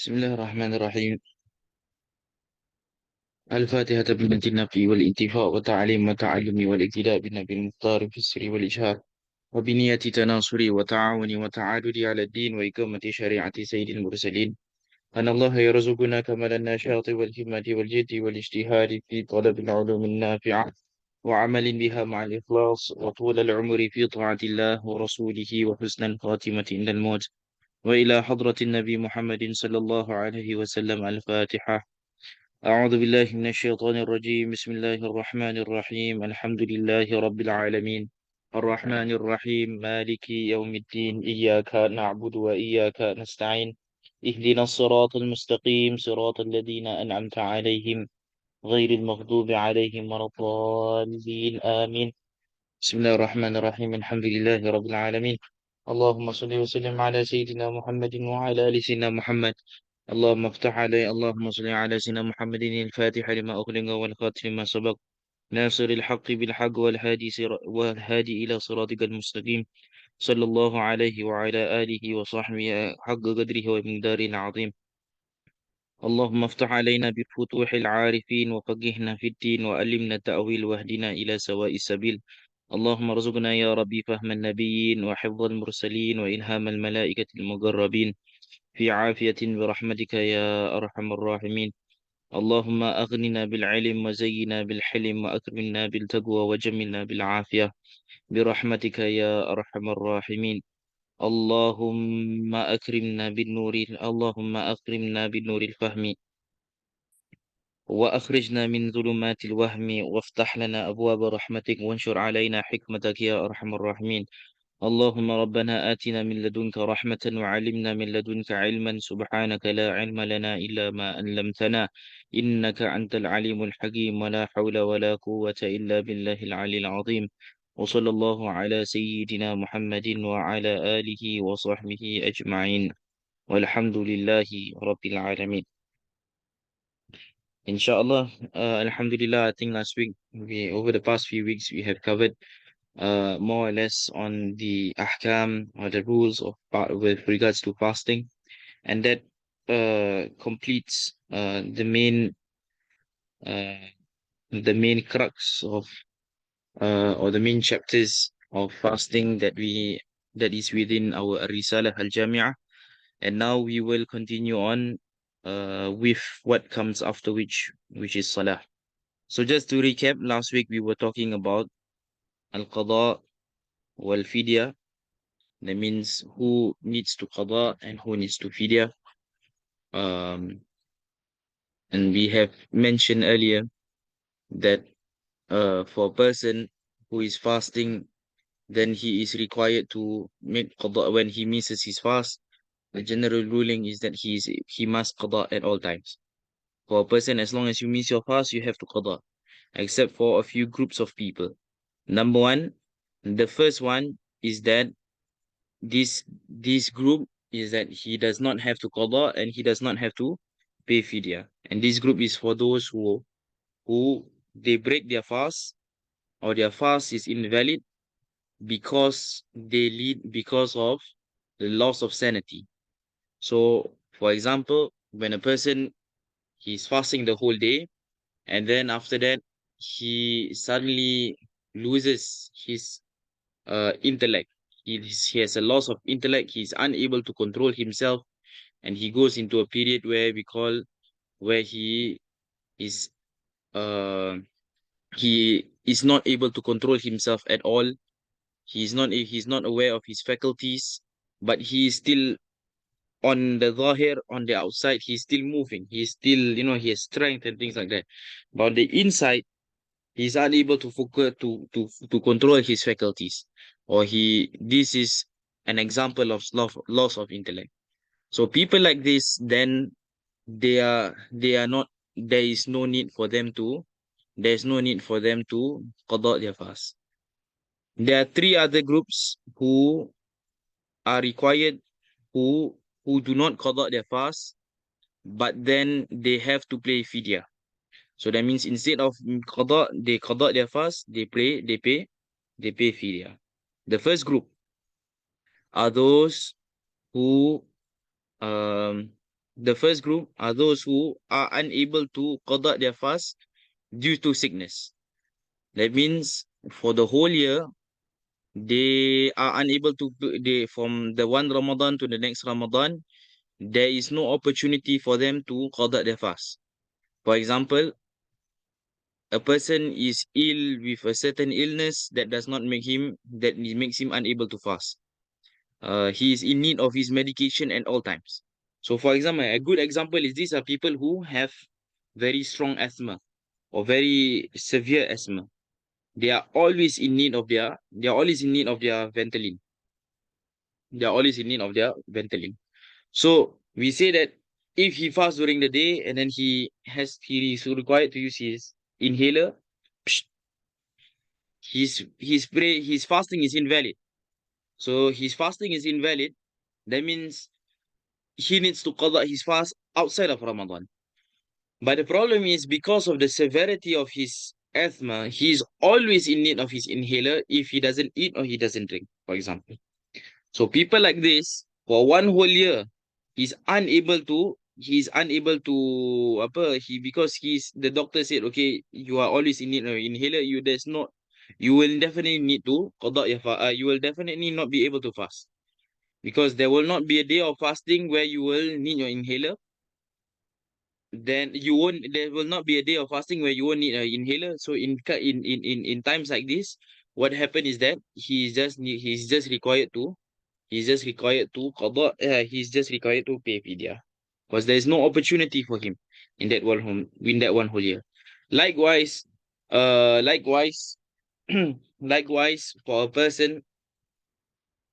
بسم الله الرحمن الرحيم. الفاتحة بنية النفي والانتفاء والتعليم والتعلم والاقتداء بالنبي المختار في السر والإجهار وبنية تناصر وتعاون وتعادل على الدين وإقامة شريعة سيد المرسلين. أن الله يرزقنا كمال النشاط والهمة والجد والاجتهاد في طلب العلوم النافعة وعمل بها مع الإخلاص وطول العمر في طاعة الله ورسوله وحسن الخاتمة عند الموت. وإلى حضرة النبي محمد صلى الله عليه وسلم الفاتحة. أعوذ بالله من الشيطان الرجيم. بسم الله الرحمن الرحيم. الحمد لله رب العالمين الرحمن الرحيم مالك يوم الدين إياك نعبد وإياك نستعين اهدنا الصراط المستقيم صراط الذين أنعمت عليهم غير المغضوب عليهم ولا الضالين آمين. بسم الله الرحمن الرحيم. الحمد لله رب العالمين. اللهم صل وسلم على سيدنا محمد وعلى آل سيدنا محمد. اللهم صل على سيدنا محمد الفاتح لما أغلق والخاتم لما سبق ناصر الحق بالحق والهادي إلى صراطك المستقيم صلى الله عليه وعلى آله وصحبه حق قدره ومقداره العظيم. اللهم افتح علينا بفتوح العارفين وفقهنا في الدين وألمنا التأويل واهدنا إلى سواء السبيل. اللهم ارزقنا يا ربي فهم النبيين وحفظ المرسلين وإلهام الملائكة المقربين في عافية برحمتك يا أرحم الراحمين. اللهم أغننا بالعلم وزينا بالحلم وأكرمنا بالتقوى وجملنا بالعافية برحمتك يا أرحم الراحمين. اللهم أكرمنا بالنور الفهم وأخرجنا من ظلمات الوهم وافتح لنا أبواب رحمتك وانشر علينا حكمتك يا أرحم الراحمين. اللهم ربنا آتنا من لدنك رحمة وعلمنا من لدنك علما سبحانك لا علم لنا إلا ما علمتنا إنك أنت العليم الحكيم ولا حول ولا قوة إلا بالله العلي العظيم. وصلى الله على سيدنا محمد وعلى آله وصحبه أجمعين والحمد لله رب العالمين. Inshallah, Alhamdulillah, I think last week, over the past few weeks, we have covered more or less on the ahkam or the rules of with regards to fasting, and that completes uh, the main crux of or the main chapters of fasting that is within our Ar-Risalah Al-Jami'ah, and now we will continue on with what comes after which is Salah. So just to recap, last week we were talking about Al-Qada wal-Fidya. That means who needs to qada and who needs to fidya. Um, and we have mentioned earlier that for a person who is fasting, then he is required to make qada when he misses his fast. The general ruling is that he must qada at all times. For a person, as long as you miss your fast, you have to qada, except for a few groups of people. Number one, the first one is that this group is that he does not have to qada and he does not have to pay fidya. And this group is for those who they break their fast or their fast is invalid because of the loss of sanity. So, for example, when a person he's fasting the whole day and then after that he suddenly loses his intellect. He has a loss of intellect. He's unable to control himself, and he goes into a period where is uh he is not able to control himself at all. He's not aware of his faculties, but he is still on the zahir, on the outside. He's still moving. He's still, he has strength and things like that. But on the inside, he's unable to focus to control his faculties, or this is an example of loss of intellect. So people like this, then they are not there's no need for them to qada their fast. There are three other groups who are required, who do not qada their fast, but then they have to pay fidya. So that means instead of they qada their fast, they pay fidya. The first group are those who um The first group are those who are unable to qada their fast due to sickness. That means for the whole year, they are unable to they from the one Ramadan to the next Ramadan, there is no opportunity for them to qada their fast. For example, a person is ill with a certain illness that does not make him that it makes him unable to fast. He is in need of his medication at all times. So, for example, a good example is these are people who have very strong asthma or very severe asthma. They are always in need of they are always in need of their Ventolin. They are always in need of their Ventolin. So we say that if he fasts during the day and then he is required to use his inhaler, psh, his fasting is invalid. So his fasting is invalid. That means he needs to qada his fast outside of Ramadan. But the problem is because of the severity of his asthma, he is always in need of his inhaler if he doesn't eat or he doesn't drink, for example. So people like this, for one whole year, he's unable to because the doctor said, okay, you are always in need of an inhaler, you will definitely need to qada you will definitely not be able to fast. Because there will not be a day of fasting where you will need your inhaler. Then there will not be a day of fasting where you won't need an inhaler. So in times like this, what happened is that he's just required to pay fidya because there is no opportunity for him in that one whole year. Likewise, likewise, likewise for a person,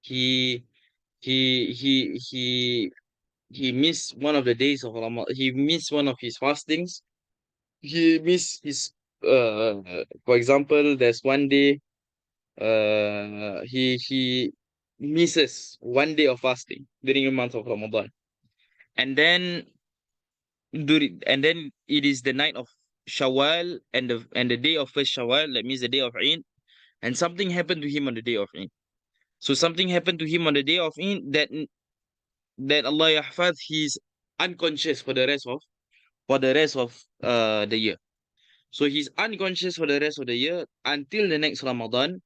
he he he he he missed one of the days of Ramadan. He missed one of his fastings. He missed his for example, there's one day he misses one day of fasting during the month of Ramadan. And then it is the night of Shawwal and the day of first Shawwal, that means the day of Eid, and something happened to him on the day of Eid. So something happened to him on the day of Eid that Allah Yahfaz, he's unconscious for the rest of the year. So he's unconscious for the rest of the year until the next Ramadan.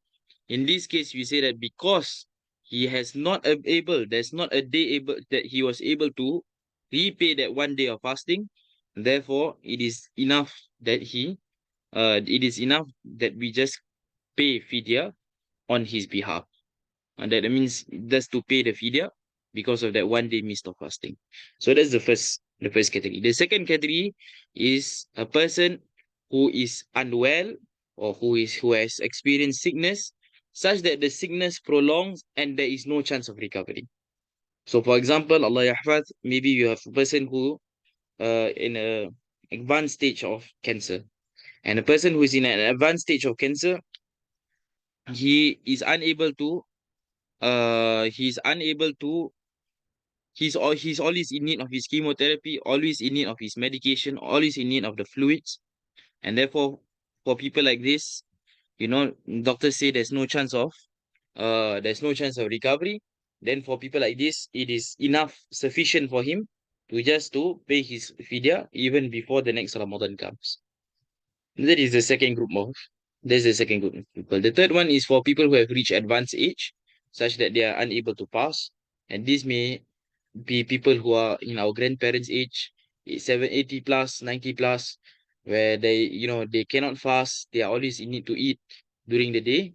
In this case, we say that because he has not able, there's not a day able that he was able to repay that one day of fasting. Therefore, it is enough that we just pay fidya on his behalf. And that means just to pay the fidya because of that one day missed of fasting. So that's the first category. The second category is a person who is unwell or who has experienced sickness such that the sickness prolongs and there is no chance of recovery. So for example, Allah Yahfaz, maybe you have a person who in a advanced stage of cancer. And a person who is in an advanced stage of cancer, he is unable to he's unable to he's always in need of his chemotherapy, always in need of his medication, always in need of the fluids. And therefore, for people like this, doctors say there's no chance of recovery. Then for people like this, it is sufficient for him to pay his fidya even before the next Ramadan comes. That is the second group of There's the second group of people. The third one is for people who have reached advanced age, such that they are unable to fast. And this may be people who are in our grandparents' age, 80 plus, 90 plus, where they cannot fast. They are always in need to eat during the day.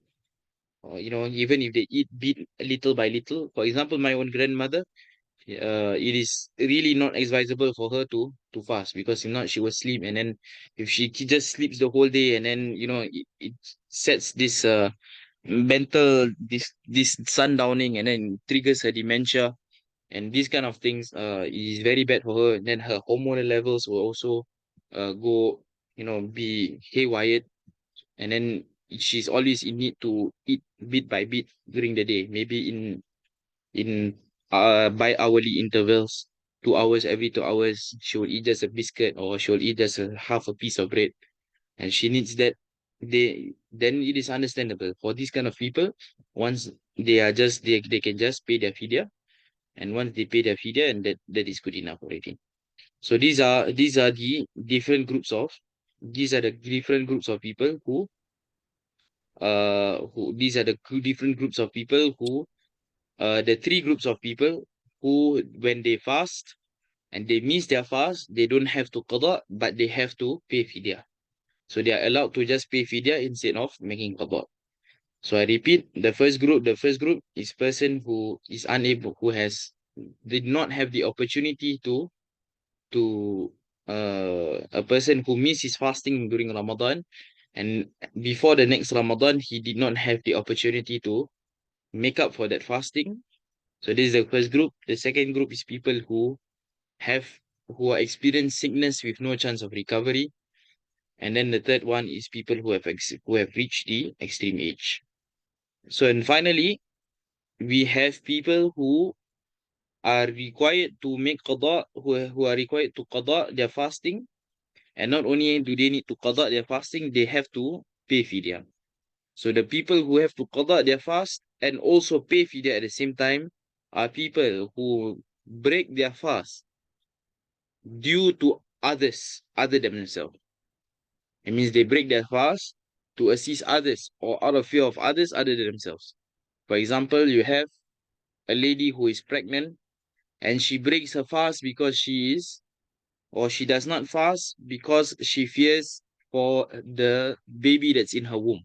Or, even if they eat bit little by little. For example, my own grandmother, it is really not advisable for her to fast because if not she will sleep, and then if she just sleeps the whole day, and then it sets this this sundowning, and then triggers her dementia, and these kind of things is very bad for her. And then her hormonal levels will also go be haywire, and then she's always in need to eat bit by bit during the day, maybe in by hourly intervals, 2 hours, every 2 hours she'll eat just a biscuit, or she'll eat just half a piece of bread, and she needs that. Then it is understandable for these kind of people. Once they can just pay their fidya, and once they pay their fidya, and that is good enough already. So these are the different groups of people who these are the different groups of people who the three groups of people who, when they fast and they miss their fast, they don't have to qada, but they have to pay fidya. So they are allowed to just pay fidya instead of making qada. So I repeat, the first group is person who is unable, who has did not have the opportunity to a person who missed his fasting during Ramadan, and before the next Ramadan he did not have the opportunity to make up for that fasting. So this is the first group. The second group is people have who are experiencing sickness with no chance of recovery. And then the third one is people who have reached the extreme age. So and finally, we have people who are required to make qada, who are required to qada their fasting. And not only do they need to qada their fasting, they have to pay fidya. So the people who have to qada their fast and also pay fidya at the same time are people who break their fast due to others other than themselves. It means they break their fast to assist others or out of fear of others other than themselves. For example, you have a lady who is pregnant and she breaks her fast because she does not fast because she fears for the baby that's in her womb.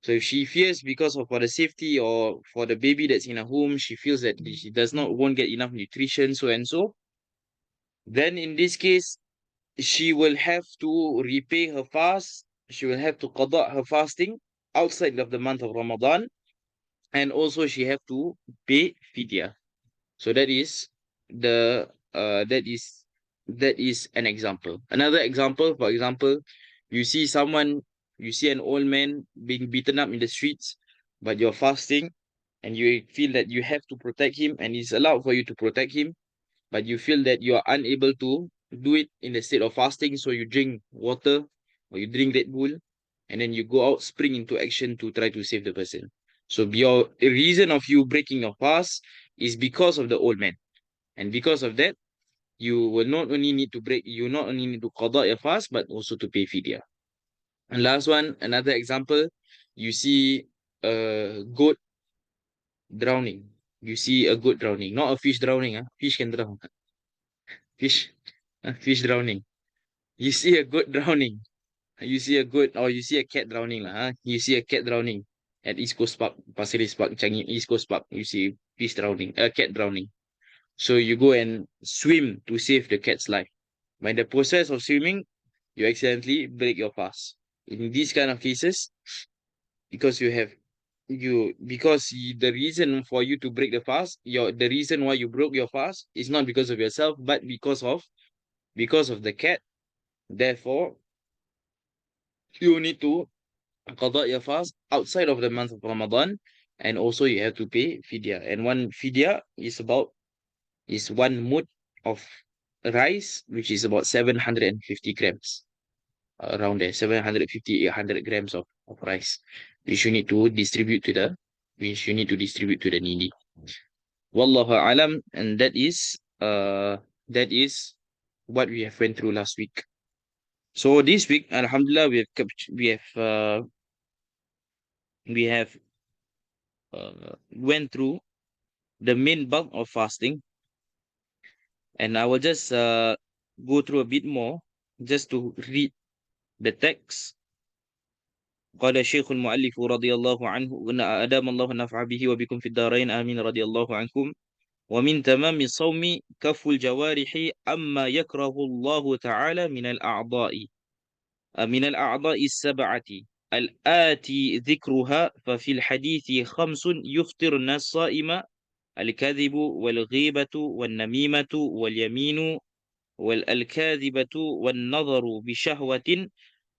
So if she fears because of for the safety or for the baby that's in her womb, she feels that she does not won't get enough nutrition, so and so, then in this case, she will have to repay her fast. She will have to qada her fasting outside of the month of Ramadan, and also she have to pay fidya. So the that is that is an example. Another example, for example, you see someone, you see an old man being beaten up in the streets, but you're fasting and you feel that you have to protect him and it's allowed for you to protect him, but you feel that you are unable to do it in the state of fasting, so you drink water or you drink Red Bull, and then you go out, spring into action to try to save the person. So your the reason of you breaking your fast is because of the old man, and because of that, you not only need to qada your fast, but also to pay fidya. And last one, another example, you see a goat drowning. You see a goat drowning, not a fish drowning. Fish can drown. Fish, fish drowning. You see a goat drowning. You see a goat or you see a cat drowning lah. You see a cat drowning at East Coast Park, Pasir Ris Park, Changi East Coast Park. You see fish drowning, a cat drowning. So you go and swim to save the cat's life. By the process of swimming, you accidentally break your fast. In these kind of cases, because you have the reason for you to break the fast, the reason why you broke your fast is not because of yourself, but because of the cat. Therefore, you need to qada your fast outside of the month of Ramadan, and also you have to pay fidya. And one fidya is one mud of rice, which is about 750 grams, around there, 750, 800 grams of rice, which you need to distribute to the needy. Wallahu alam, and that is what we have went through last week. So this week, Alhamdulillah, we have went through the main bulk of fasting, and I will just go through a bit more just to read the text. قال الشيخ المؤلف رضي الله عنه أدام الله النفع به وبكم في الدارين آمين رضي الله عنكم. ومن تمام الصوم كف الجوارح أما يكره الله تعالى من الأعضاء السبعة الآتي ذكرها. ففي الحديث 5 يفطرن الصائم: الكذب والغيبة والنميمة واليمين والكاذبة والنظر بشهوة.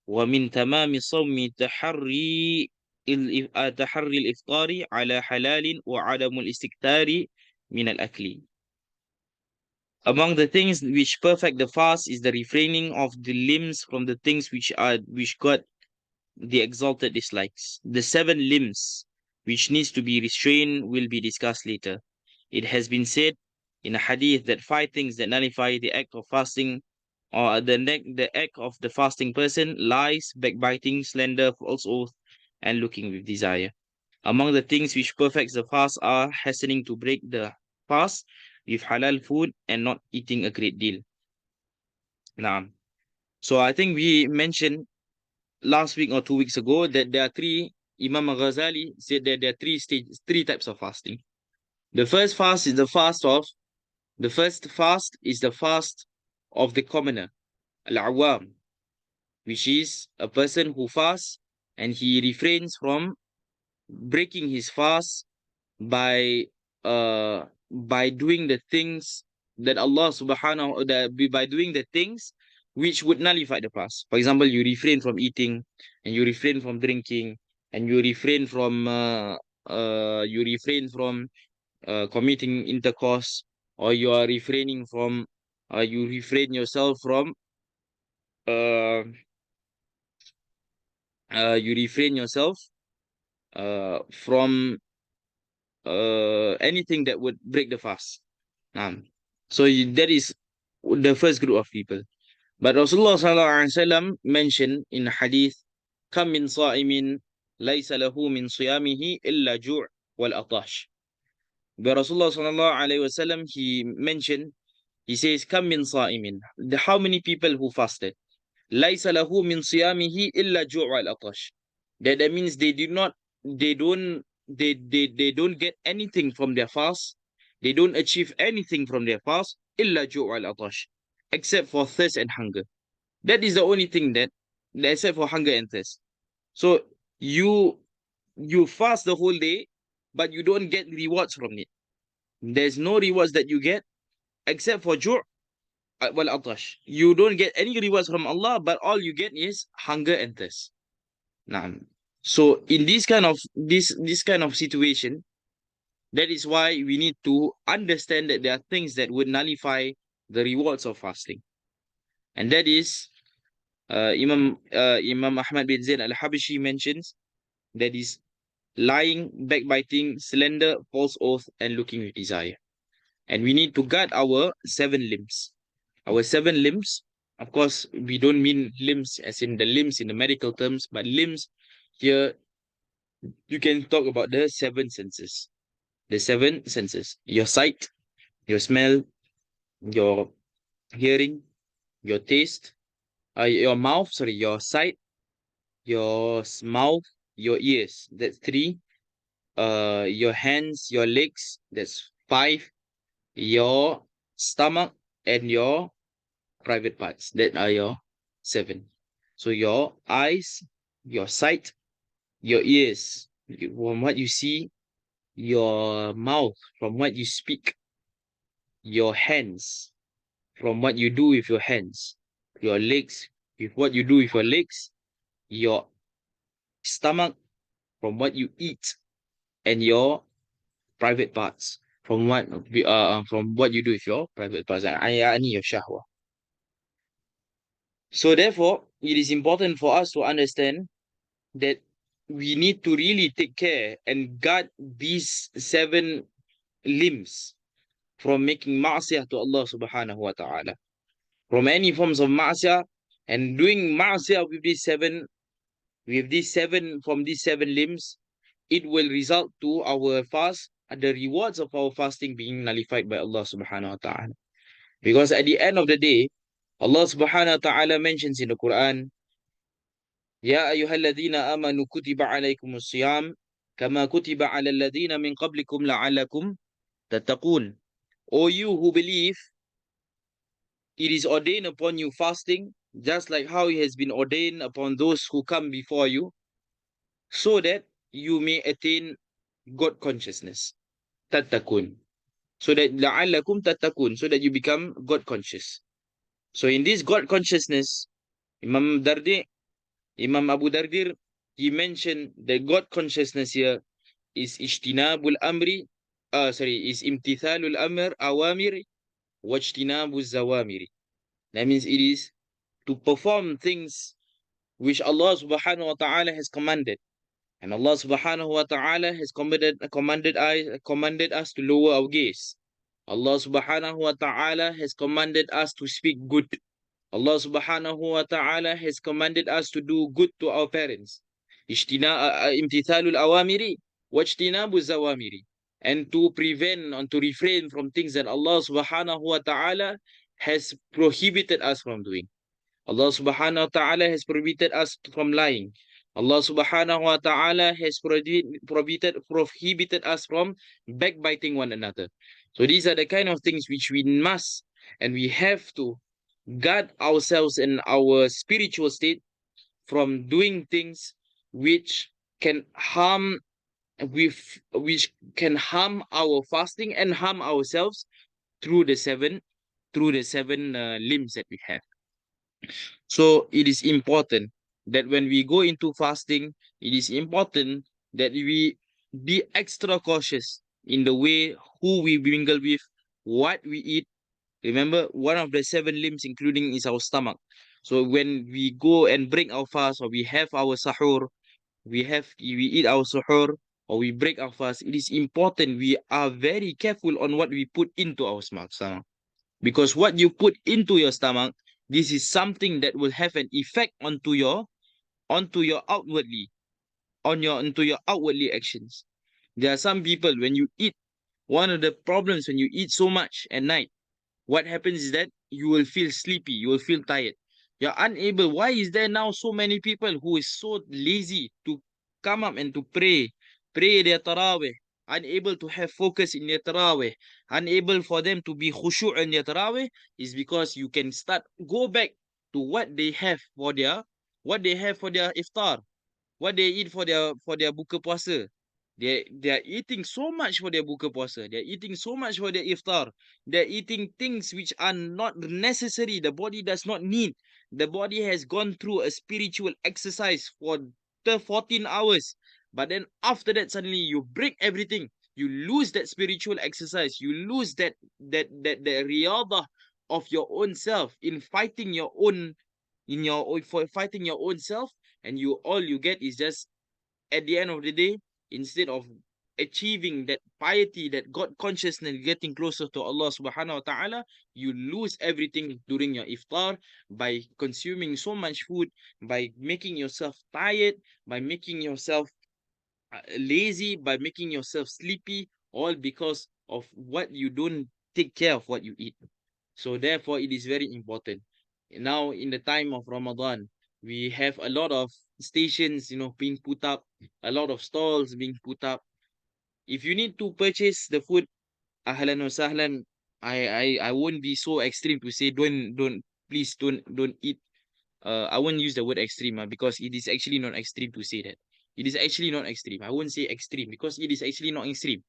ومن تمام الصوم تحري الإفطار على حلال وعدم الاستكثار من الأكل. Among the things which perfect the fast is the refraining of the limbs from the things which God the exalted dislikes. The 7 limbs which needs to be restrained will be discussed later. It has been said in a hadith that 5 things that nullify the act of fasting or the act of the fasting person: lies, backbiting, slander, false oath, and looking with desire. Among the things which perfects the fast are hastening to break the fast with halal food and not eating a great deal. Now, so I think we mentioned last week or 2 weeks ago that there are three. Imam Ghazali said that there are three types of fasting. The first fast is the fast of the commoner, al-awam, which is a person who fasts and he refrains from breaking his fast by doing the things that Allah subhanahu by doing the things which would nullify the fast. For example, you refrain from eating and you refrain from drinking and you refrain from committing intercourse, or you are refraining from you refrain yourself from uh, you refrain yourself from anything that would break the fast. That is the first group of people. But Rasulullah SAW mentioned in hadith, "Kam min sa'imin laysa lahu min siyamihi illa ju' wal atash." But Rasulullah SAW, he mentioned, he says, "Kam min sa'imin." How many people who fasted? "Laysa lahu min siyamihi illa ju' wal atash." That means they don't get anything from their fast. They don't achieve anything from their fast illa ju' wal atash, except for thirst and hunger. That is the only thing except for hunger and thirst. So you fast the whole day, but you don't get rewards from it. There's no rewards that you get except for ju' wal atash. You don't get any rewards from Allah, but all you get is hunger and thirst. Naam. So in this kind of situation, that is why we need to understand that there are things that would nullify the rewards of fasting, and that is Imam Ahmad bin Zain al-Habashi mentions, that is lying, backbiting, slander, false oath, and looking with desire. And we need to guard our 7 limbs. Our 7 limbs, of course, we don't mean limbs as in the limbs in the medical terms, but limbs here, you can talk about the 7 senses. The 7 senses: your sight, your smell, your hearing, your taste, your sight, your mouth, your ears. That's 3. Your hands, your legs. That's 5. Your stomach and your private parts. That are your 7. So your eyes, your sight, your ears, from what you see, your mouth, from what you speak, your hands, from what you do with your hands, your legs, with what you do with your legs, your stomach, from what you eat, and your private parts, from what you do with your private parts. Yani your shahwa. So therefore, it is important for us to understand that we need to really take care and guard these 7 limbs from making ma'siyah to Allah subhanahu wa ta'ala, from any forms of ma'siyah, and doing ma'siyah from these 7 limbs, it will result to our fast, the rewards of our fasting being nullified by Allah subhanahu wa ta'ala. Because at the end of the day, Allah subhanahu wa ta'ala mentions in the Quran, "Ya ayyuhalladhina amanu kutiba alaykumus siyam kama kutiba ala alladhina min qablikum la'allakum tattaqun." O you who believe, it is ordained upon you fasting, just like how it has been ordained upon those who come before you, so that you may attain God consciousness. Tattakun. So that la'allakum tattakun, so that you become God conscious. So in this God consciousness, Imam Abu Dardir, he mentioned the God consciousness here is ijtinabul amri, is imtithalul awamiri wajtinabul zawamiri. That means it is to perform things which Allah subhanahu wa ta'ala has commanded. And Allah subhanahu wa ta'ala has commanded us to lower our gaze. Allah subhanahu wa ta'ala has commanded us to speak good. Allah subhanahu wa ta'ala has commanded us to do good to our parents. Imtithalul awamiri wajtinabu zawamiri. And to prevent and to refrain from things that Allah subhanahu wa ta'ala has prohibited us from doing. Allah subhanahu wa ta'ala has prohibited us from lying. Allah subhanahu wa ta'ala has prohibited us from backbiting one another. So these are the kind of things which we must and we have to guard ourselves in our spiritual state from doing things which can harm which can harm our fasting and harm ourselves through the seven limbs that we have. So it is important that when we go into fasting, it is important that we be extra cautious in the way who we mingle with, what we eat. Remember, one of the seven limbs including is our stomach. So when we go and break our fast or we have our sahur, we eat our suhoor or we break our fast, it is important we are very careful on what we put into our stomach. Because what you put into your stomach, this is something that will have an effect onto your outwardly, onto your outwardly actions. There are some people when you eat, one of the problems when you eat so much at night, what happens is that you will feel sleepy, you will feel tired. You're unable. Why is there now so many people who is so lazy to come up and to pray their tarawih, unable to have focus in their tarawih, unable for them to be khushu' in their tarawih, is because you can go back to what they have for their iftar, what they eat for their buka puasa. They are eating so much for their buka puasa. They are eating so much for their iftar. They are eating things which are not necessary. The body does not need. The body has gone through a spiritual exercise for the 14 hours. But then after that, suddenly you break everything. You lose that spiritual exercise. You lose that the riyadah of your own self in fighting your own for fighting your own self, and you all you get is just at the end of the day, instead of achieving that piety, that God consciousness, getting closer to Allah subhanahu wa ta'ala, you lose everything during your iftar by consuming so much food, by making yourself tired, by making yourself lazy, by making yourself sleepy, all because of what you don't take care of what you eat. So therefore, it is very important. Now, in the time of Ramadan, we have a lot of stations, being put up, a lot of stalls being put up. If you need to purchase the food, ahlan wa sahlan. I won't be so extreme to say please don't eat. I won't use the word extreme because it is actually not extreme to say that. It is actually not extreme. I won't say extreme because it is actually not extreme.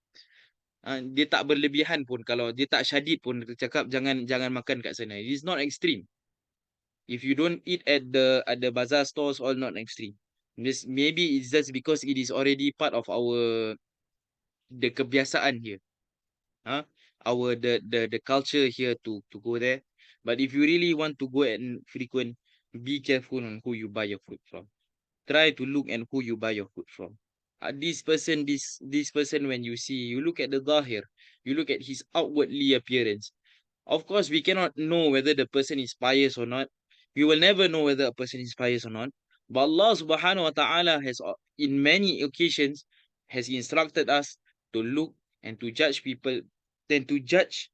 Dia tak berlebihan pun, kalau dia tak syadid pun cakap jangan makan kat sana. It is not extreme. If you don't eat at the bazaar stores, all not extreme. Maybe it's just because it is already part of the kebiasaan here. Huh? The culture here to go there. But if you really want to go and frequent, be careful on who you buy your food from. Try to look at who you buy your food from. This person, when you look at the zahir, you look at his outwardly appearance. Of course, we cannot know whether the person is pious or not. We will never know whether a person is pious or not. But Allah subhanahu wa ta'ala has, in many occasions, has instructed us to look and to judge people, then to judge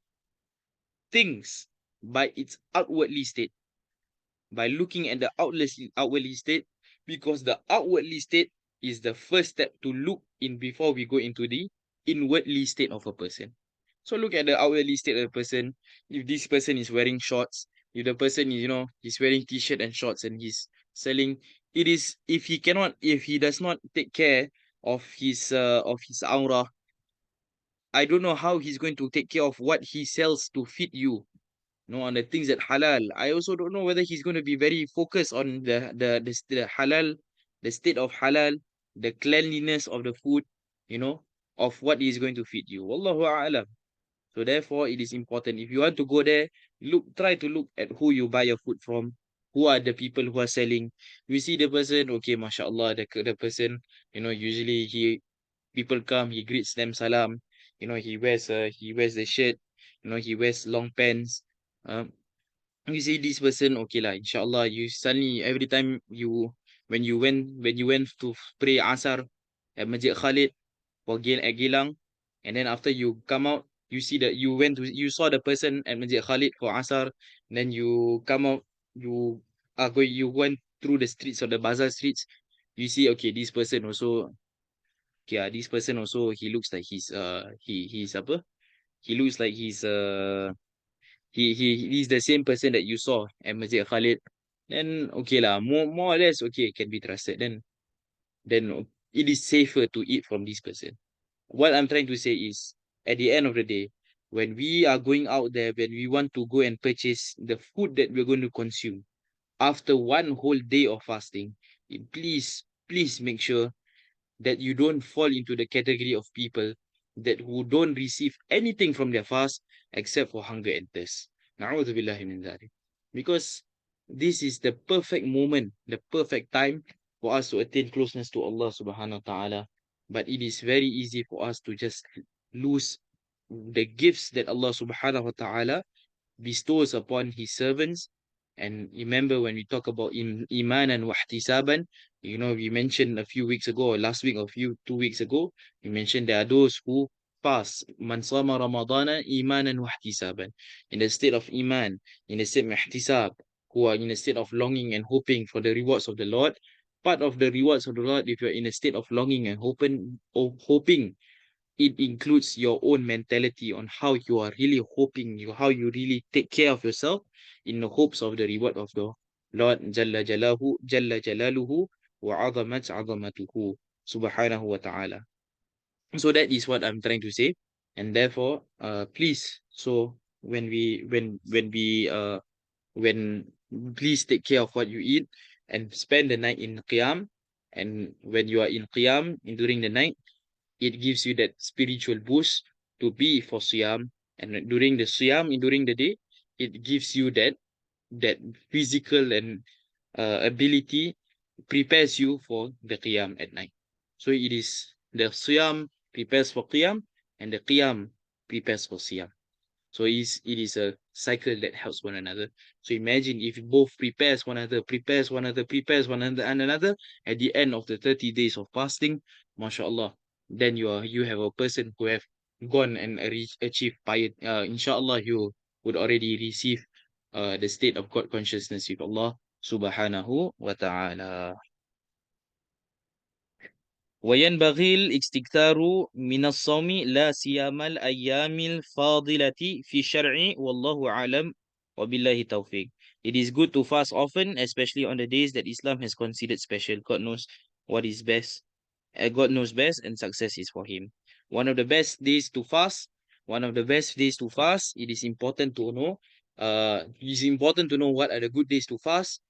things by its outwardly state, by looking at the outwardly state, because the outwardly state is the first step to look in before we go into the inwardly state of a person. So look at the outwardly state of a person. If this person is wearing shorts, if the person is, he's wearing t-shirt and shorts and he's selling, it is, if he does not take care of his aura, I don't know how he's going to take care of what he sells to feed you, on the things that halal. I also don't know whether he's going to be very focused on the halal, the state of halal, the cleanliness of the food, of what he's going to feed you. Wallahu a'lam. So therefore, it is important. If you want to go there, try to look at who you buy your food from. Who are the people who are selling? You see the person, okay, mashallah, the person, usually people come, he greets them salam. He wears the shirt. he wears long pants. Um, you see this person, okay lah, inshallah, you suddenly every time when you went to pray Asar at Masjid Khalid for at Gilang, and then after you come out, you see that you saw the person at Masjid Khalid for Asar, and then you come out, you went through the streets of the bazaar streets, you see, okay, this person also, okay, this person also, he looks like he's apa? He looks like he's the same person that you saw at Masjid Khalid. Then okay lah, more or less okay, can be trusted. Then it is safer to eat from this person. What I'm trying to say is, at the end of the day, when we are going out there, when we want to go and purchase the food that we're going to consume after one whole day of fasting, please make sure that you don't fall into the category of people that who don't receive anything from their fast except for hunger and thirst. Na'udhu billahi min dhalik. Because this is the perfect moment, the perfect time for us to attain closeness to Allah subhanahu wa ta'ala. But it is very easy for us to just lose the gifts that Allah subhanahu wa ta'ala bestows upon his servants. And remember, when we talk about iman and wahtisaban, we mentioned a few weeks ago, or last week, or 2 weeks ago, we mentioned there are those who fast man sama ramadana imanan wahtisaban, in the state of iman, in the state of ihtisab, who are in a state of longing and hoping for the rewards of the Lord. Part of the rewards of the Lord, if you're in a state of longing and hoping, it includes your own mentality on how you are really hoping, how you really take care of yourself in the hopes of the reward of the Lord Jalla Jalaluhu wa azamat azamatuhu subhanahu wa ta'ala. So that is what I'm trying to say. And therefore, please, so when please take care of what you eat and spend the night in Qiyam. And when you are in Qiyam during the night, it gives you that spiritual boost to be for Siyam. And during the Siyam, during the day, it gives you that physical and ability, prepares you for the Qiyam at night. So it is the Siyam prepares for Qiyam, and the Qiyam prepares for Siyam. So it is a cycle that helps one another. So imagine if both prepares one another and another, at the end of the 30 days of fasting, mashallah, then you have a person who have gone and achieved piety. Inshallah, you would already receive the state of God consciousness with Allah subhanahu wa ta'ala. وينبغي الاستكثار من الصوم لا سيما الأيام الفاضلة في الشرع والله أعلم وبالله التوفيق. It is good to fast often, especially on the days that Islam has considered special. God knows what is best. God knows best, and success is for Him. One of the best days to fast. One of the best days to fast. It is important to know. It is important to know what are the good days to fast.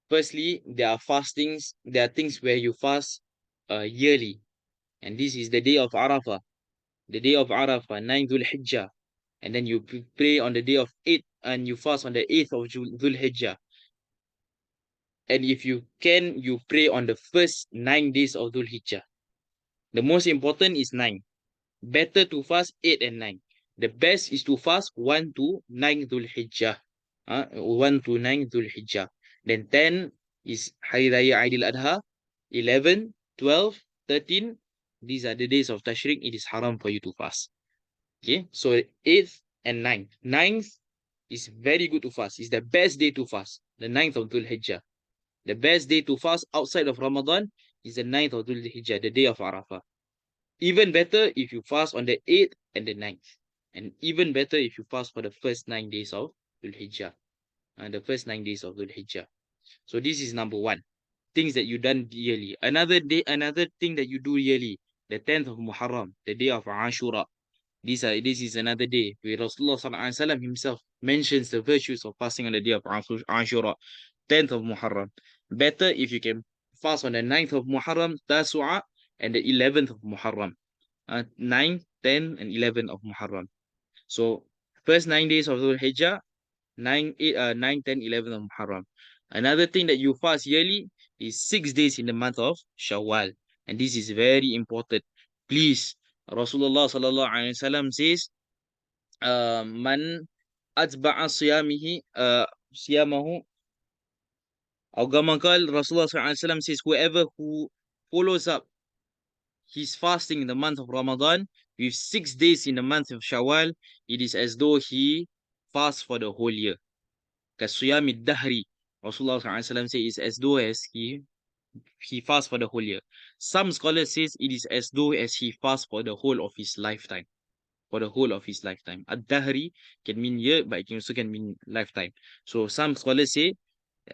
Firstly, there are fastings. There are things where you fast yearly, and this is the day of Arafah. The day of Arafah, 9 Dhul Hijjah. And then you pray on the day of 8, and you fast on the 8th of Dhul Hijjah. And if you can, you pray on the first 9 days of Dhul Hijjah. The most important is 9. Better to fast 8 and 9. The best is to fast 1 to 9 Dhul Hijjah. 1 to 9 Dhul Hijjah. Then 10 is Hari Raya Aidil Adha. 11, 12, 13. These are the days of Tashriq. It is haram for you to fast. Okay, so 8th and 9th. 9th is very good to fast. It's the best day to fast. The 9th of Dhul Hijjah. The best day to fast outside of Ramadan is the 9th of Dhul Hijjah, the day of Arafah. Even better if you fast on the 8th and the 9th. And even better if you fast for the first 9 days of Dhul Hijjah. The first 9 days of Dhul Hijjah. So this is number 1. Things that you done yearly. Another thing that you do yearly, the 10th of Muharram, the day of Ashura. This is another day where Rasulullah SAW himself mentions the virtues of fasting on the day of Ashura, 10th of Muharram. Better if you can fast on the 9th of Muharram, Tasu'a, and the 11th of Muharram. 9, 10, and 11 of Muharram. So, first 9 days of Dhul Hijjah, 9, 10, 11 of Muharram. Another thing that you fast yearly is 6 days in the month of Shawwal. And this is very important. Please, Rasulullah sallallahu alaihi wasallam says, Man atba'a siyamahu, or Gamakal, Rasulullah SAW says, whoever who follows up his fasting in the month of Ramadan with 6 days in the month of Shawwal, it is as though he fasts for the whole year. Kasuyami dahri. Rasulullah SAW says it's as though as he fasts for the whole year. Some scholars says it is as though as he fasts for the whole of his lifetime. For the whole of his lifetime. Ad-dahri can mean year, but it also can mean lifetime. So some scholars say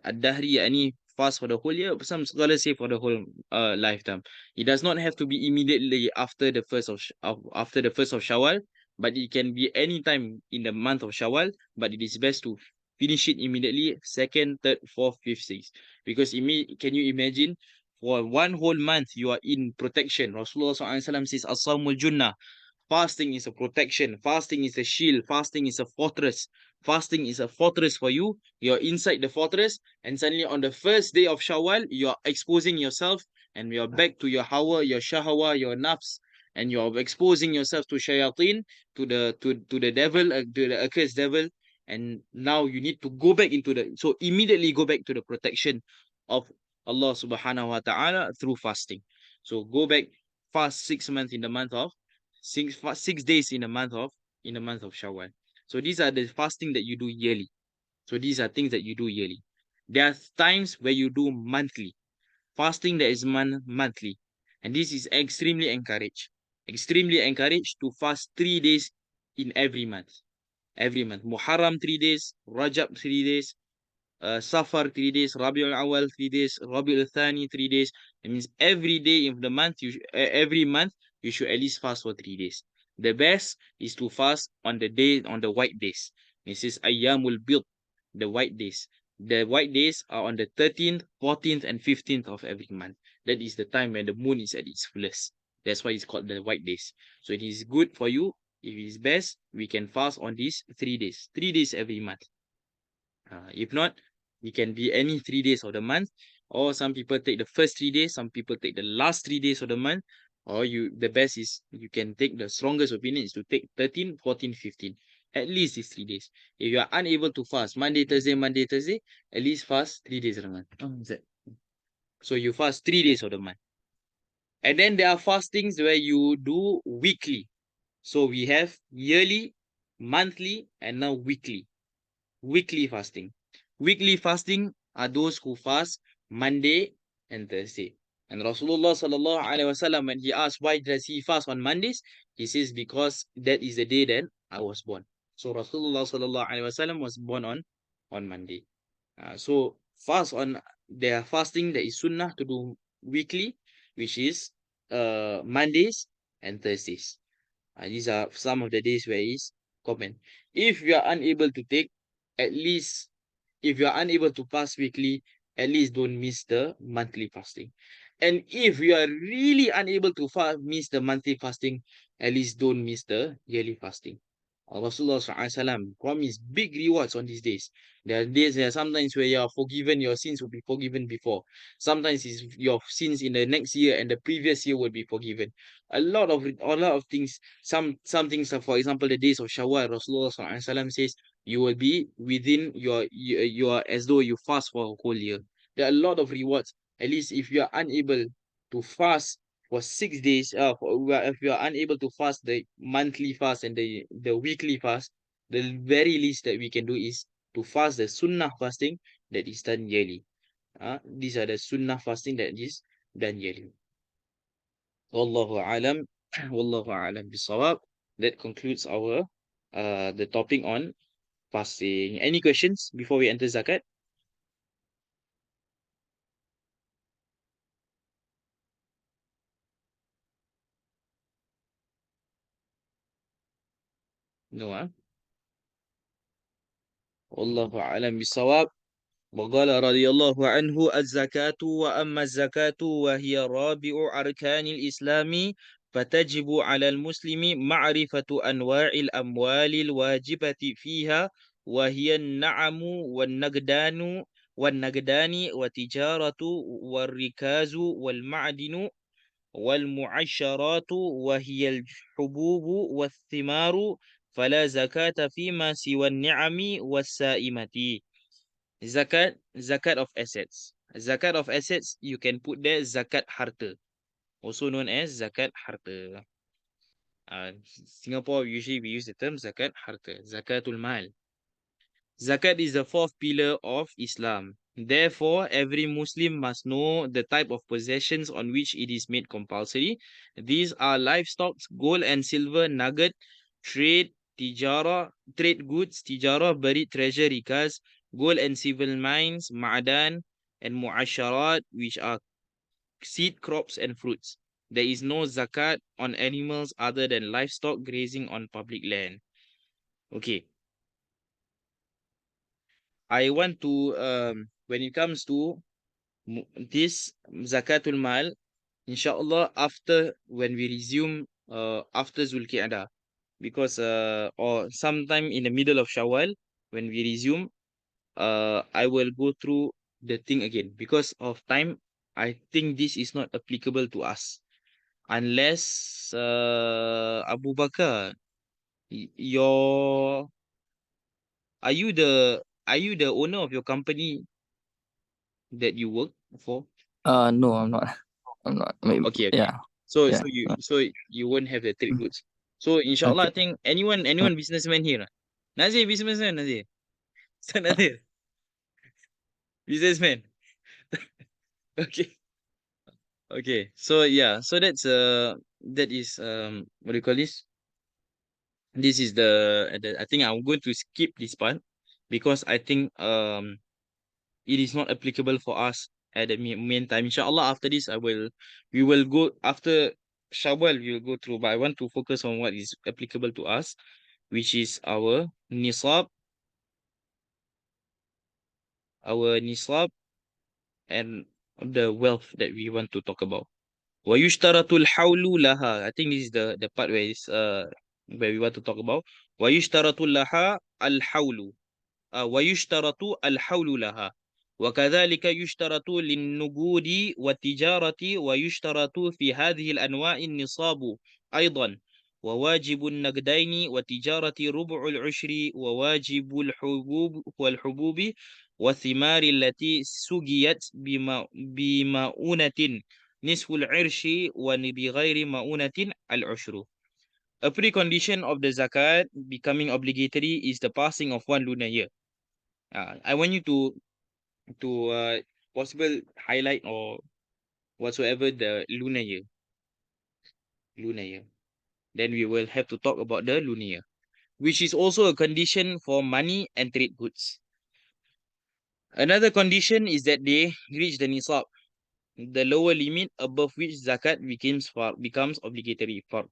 Ad-Dahri yani fast for the whole year. Some scholars say for the whole lifetime. It does not have to be immediately after the first of Shawwal, but it can be any time in the month of Shawwal. But it is best to finish it immediately, second, third, fourth, fifth, sixth. Because can you imagine for one whole month you are in protection? Rasulullah SAW says, "As-sawmul junnah." Fasting is a protection. Fasting is a shield. Fasting is a fortress. Fasting is a fortress for you. You're inside the fortress, and suddenly on the first day of Shawwal, you're exposing yourself, and you're back to your hawa, your shahawa, your nafs, and you're exposing yourself to shayateen, to the devil, to the accursed devil, and now you need to go back into the so immediately go back to the protection of Allah subhanahu wa ta'ala through fasting. So go back, fast 6 months in the month of 6 days in the month of Shawwal. So these are the fasting that you do yearly. So these are things that you do yearly. There are times where you do monthly fasting that is monthly, and this is extremely encouraged. Extremely encouraged to fast 3 days in every month. Every month, Muharram 3 days, Rajab 3 days, Safar 3 days, Rabiul Awal 3 days, Rabiul Thani 3 days. It means every day of the month, every month you should at least fast for 3 days. The best is to fast on the white days. This is Ayyamul Bid, the white days. The white days are on the 13th, 14th, and 15th of every month. That is the time when the moon is at its fullest. That's why it's called the white days. So it is good for you. If it is best, we can fast on these 3 days. 3 days every month. If not, it can be any 3 days of the month, or some people take the first 3 days, some people take the last 3 days of the month, or the best is you can take the strongest opinion is to take 13, 14, 15. At least these 3 days. If you are unable to fast Monday, Thursday, at least fast 3 days of the month. So you fast 3 days of the month. And then there are fastings where you do weekly. So we have yearly, monthly, and now weekly. Weekly fasting. Weekly fasting are those who fast Monday and Thursday. And Rasulullah sallallahu alaihi wasallam, when he asked why does he fast on Mondays, he says because that is the day that I was born. So Rasulullah sallallahu alaihi wasallam was born on Monday. So fast on there are fasting that is sunnah to do weekly, which is Mondays and Thursdays. These are some of the days where is common. If you are unable to take, at least if you are unable to fast weekly, at least don't miss the monthly fasting. And if you are really unable to miss the monthly fasting, at least don't miss the yearly fasting. Rasulullah SAW promised big rewards on these days. There are sometimes where you are forgiven, your sins will be forgiven before. Sometimes your sins in the next year and the previous year will be forgiven. A lot of things. Some things are, for example, the days of Shawwal. Rasulullah SAW says you will be within you are as though you fast for a whole year. There are a lot of rewards. At least if you are unable to fast for 6 days, if you are unable to fast the monthly fast and the weekly fast, the very least that we can do is to fast the sunnah fasting that is done yearly. These are the sunnah fasting that is done yearly. Wallahu alam, wallahu alam bisawab. That concludes our the topic on fasting. Any questions before we enter zakat? No, Wallahu alam bisawab. وقال رضي الله عنه الزكاة وأما الزكاة وهي رابع أركان الإسلام فتجب على المسلم معرفة أنواع الأموال الواجبة فيها وهي النعم والنقدان والتجارة والركاز والمعدن والمعشرات وهي الحبوب والثمار فلا زكاة فيما سوى النعم والسائمة. Zakat of assets. Zakat of assets, you can put there zakat harta, also known as zakat harta. Singapore, usually we use the term zakat harta, zakatul mal. Zakat is the fourth pillar of Islam. Therefore, every Muslim must know the type of possessions on which it is made compulsory. These are livestock, gold and silver, nugget, trade, trade goods, tijara, buried treasure, rikas, gold and silver mines, ma'adan, and mu'asharat, which are seed crops and fruits. There is no zakat on animals other than livestock grazing on public land. Okay, I want to when it comes to this zakatul mal, inshallah after when we resume after Zulqia'dah, because or sometime in the middle of Shawwal when we resume, I will go through the thing again because of time. I think this is not applicable to us unless Abu Bakar, your are you the owner of your company that you work for? No, I'm not. I'm not. Maybe, Okay, okay. yeah, So yeah. so you so you won't have the trade Mm, goods. So inshallah, I okay. think anyone businessman here. Nazir businessman Nazir. So Nazir businessman. Okay. Okay. So yeah, so that is what do you call this? This is the I think I'm going to skip this part because I think it is not applicable for us at the meantime. Inshallah, after this, we will go after Shawwal. We will go through, but I want to focus on what is applicable to us, which is our nisab, and the wealth that we want to talk about. وَيُشْتَرَطُ الْحَوْلُ لَهَا. I think this is the part where we want to talk about. وَيُشْتَرَطُ لَهَا الْحَوْلُ. ويشترط الحول لها، وكذلك يشترط للنقود والتجارة، ويشترط في هذه الأنواع النصاب أيضا، وواجب النقدين والتجارة ربع العشر، وواجب الحبوب والثمار التي سقيت بمؤونة نصف العرش، وبغير مؤونة العشر. A precondition of the zakat becoming obligatory is the passing of one lunar year. I want you to possible highlight or whatsoever the lunar year. Then we will have to talk about the lunar year, which is also a condition for money and trade goods. Another condition is that they reach the nisab, the lower limit above which zakat becomes obligatory. For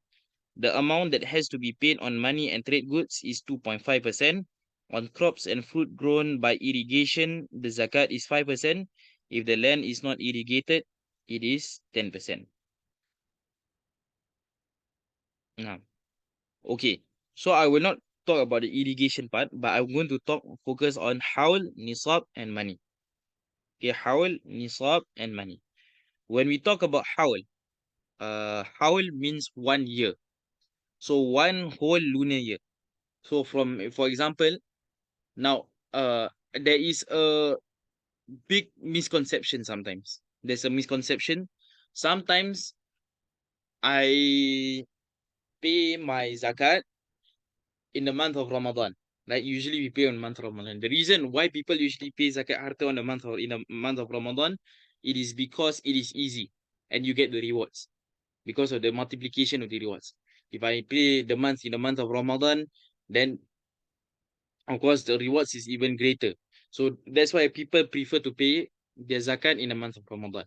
the amount that has to be paid on money and trade goods is 2.5%. On crops and fruit grown by irrigation, the zakat is 5%. If the land is not irrigated, it is 10%. Now, okay. So I will not talk about the irrigation part, but I'm going to focus on hawl, nisab, and money. Okay, hawl, nisab, and money. When we talk about hawl means 1 year. So one whole lunar year. So for example, now, there is a big misconception sometimes. There's a misconception. Sometimes I pay my zakat in the month of Ramadan. Like usually we pay on the month of Ramadan. The reason why people usually pay zakat harta on the month of Ramadan, it is because it is easy and you get the rewards because of the multiplication of the rewards. If I pay in the month of Ramadan, then of course the rewards is even greater. So that's why people prefer to pay their zakat in the month of Ramadan.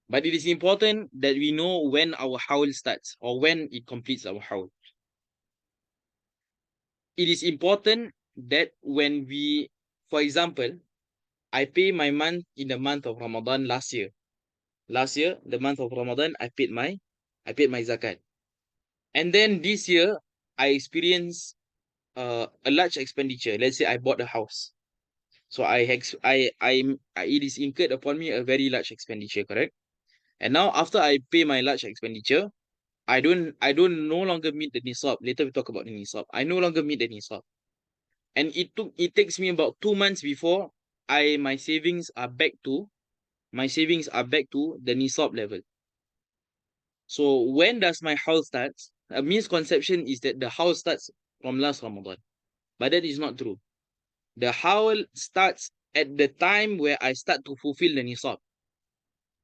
But it is important that we know when our haul starts or when it completes our haul. It is important that when we, for example, I pay my month in the month of Ramadan last year. Last year, the month of Ramadan, I paid my zakat. And then this year, I experienced a large expenditure. Let's say I bought a house. So it is incurred upon me a very large expenditure, correct? And now after I pay my large expenditure, I don't no longer meet the nisab. Later we talk about the nisab. I no longer meet the nisab. And it takes me about 2 months before my savings are back to the nisab level. So when does my house starts? A misconception is that the house starts from last Ramadan. But that is not true. The howl starts at the time where I start to fulfill the nisab.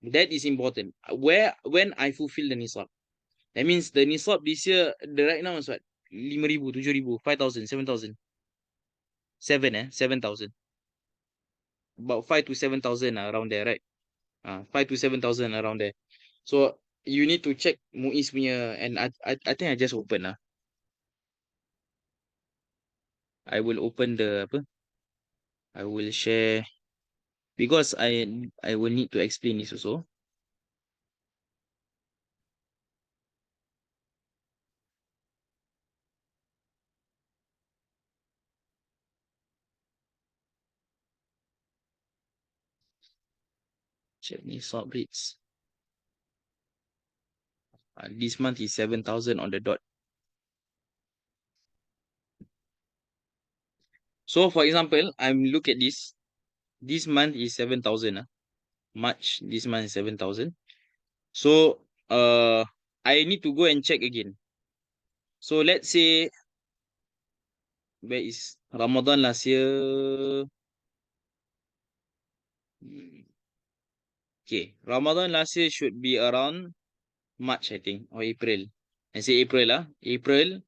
That is important. When I fulfill the nisab. That means the nisab this year, the right now is what? 5,000, 7,000, 5,000, 7,000. 7,000. About 5 to 7,000 around there, right? 5 to 7,000 around there. So you need to check Muiz punya, and I think I just open lah. I will open the apa? I will share because I will need to explain this also. Check nisab rates. This month is 7,000 on the dot. So for example, I'm look at this. This month is 7,000. March, this month is 7,000. So I need to go and check again. So let's say where is Ramadan last year? Okay, Ramadan last year should be around March, I think, or April. I say April lah. April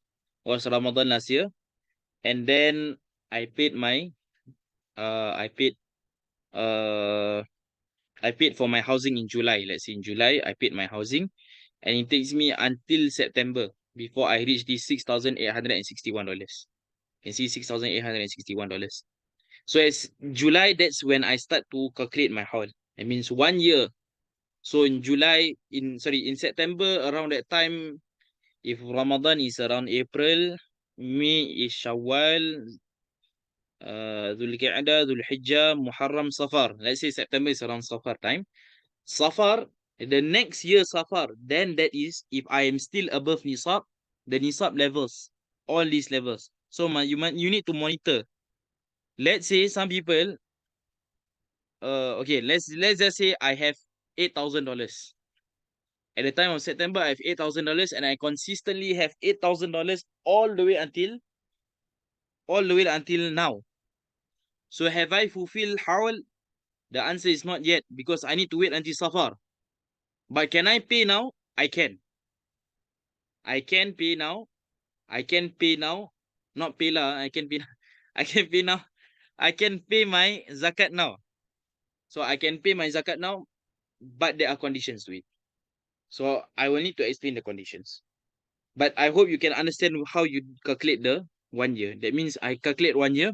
was Ramadan last year, and then I paid my I paid uh I paid for my housing in July. Let's say in July I paid my housing, and it takes me until September before I reach this $6,861. You can see $6,861. So as July, that's when I start to calculate my haul. It means 1 year. So in in September, around that time, if Ramadan is around April, May is Shawwal, Dhul Qa'dah, Dhul Hijjah, Muharram, Safar. Let's say September is around Safar time. Safar, the next year Safar, then that is if I am still above Nisab, the Nisab levels, all these levels. So you need to monitor. Let's say some people, okay, let's just say I have $8,000. At the time of September, I have $8,000, and I consistently have $8,000 all the way until now. So have I fulfilled Hawl? The answer is not yet, because I need to wait until Safar. But can I pay now? I can. I can pay now. I can pay now. Not pay lah. I can pay. I can pay now. I can pay my zakat now. So I can pay my zakat now, but there are conditions to it. So I will need to explain the conditions. But I hope you can understand how you calculate the 1 year. That means I calculate 1 year.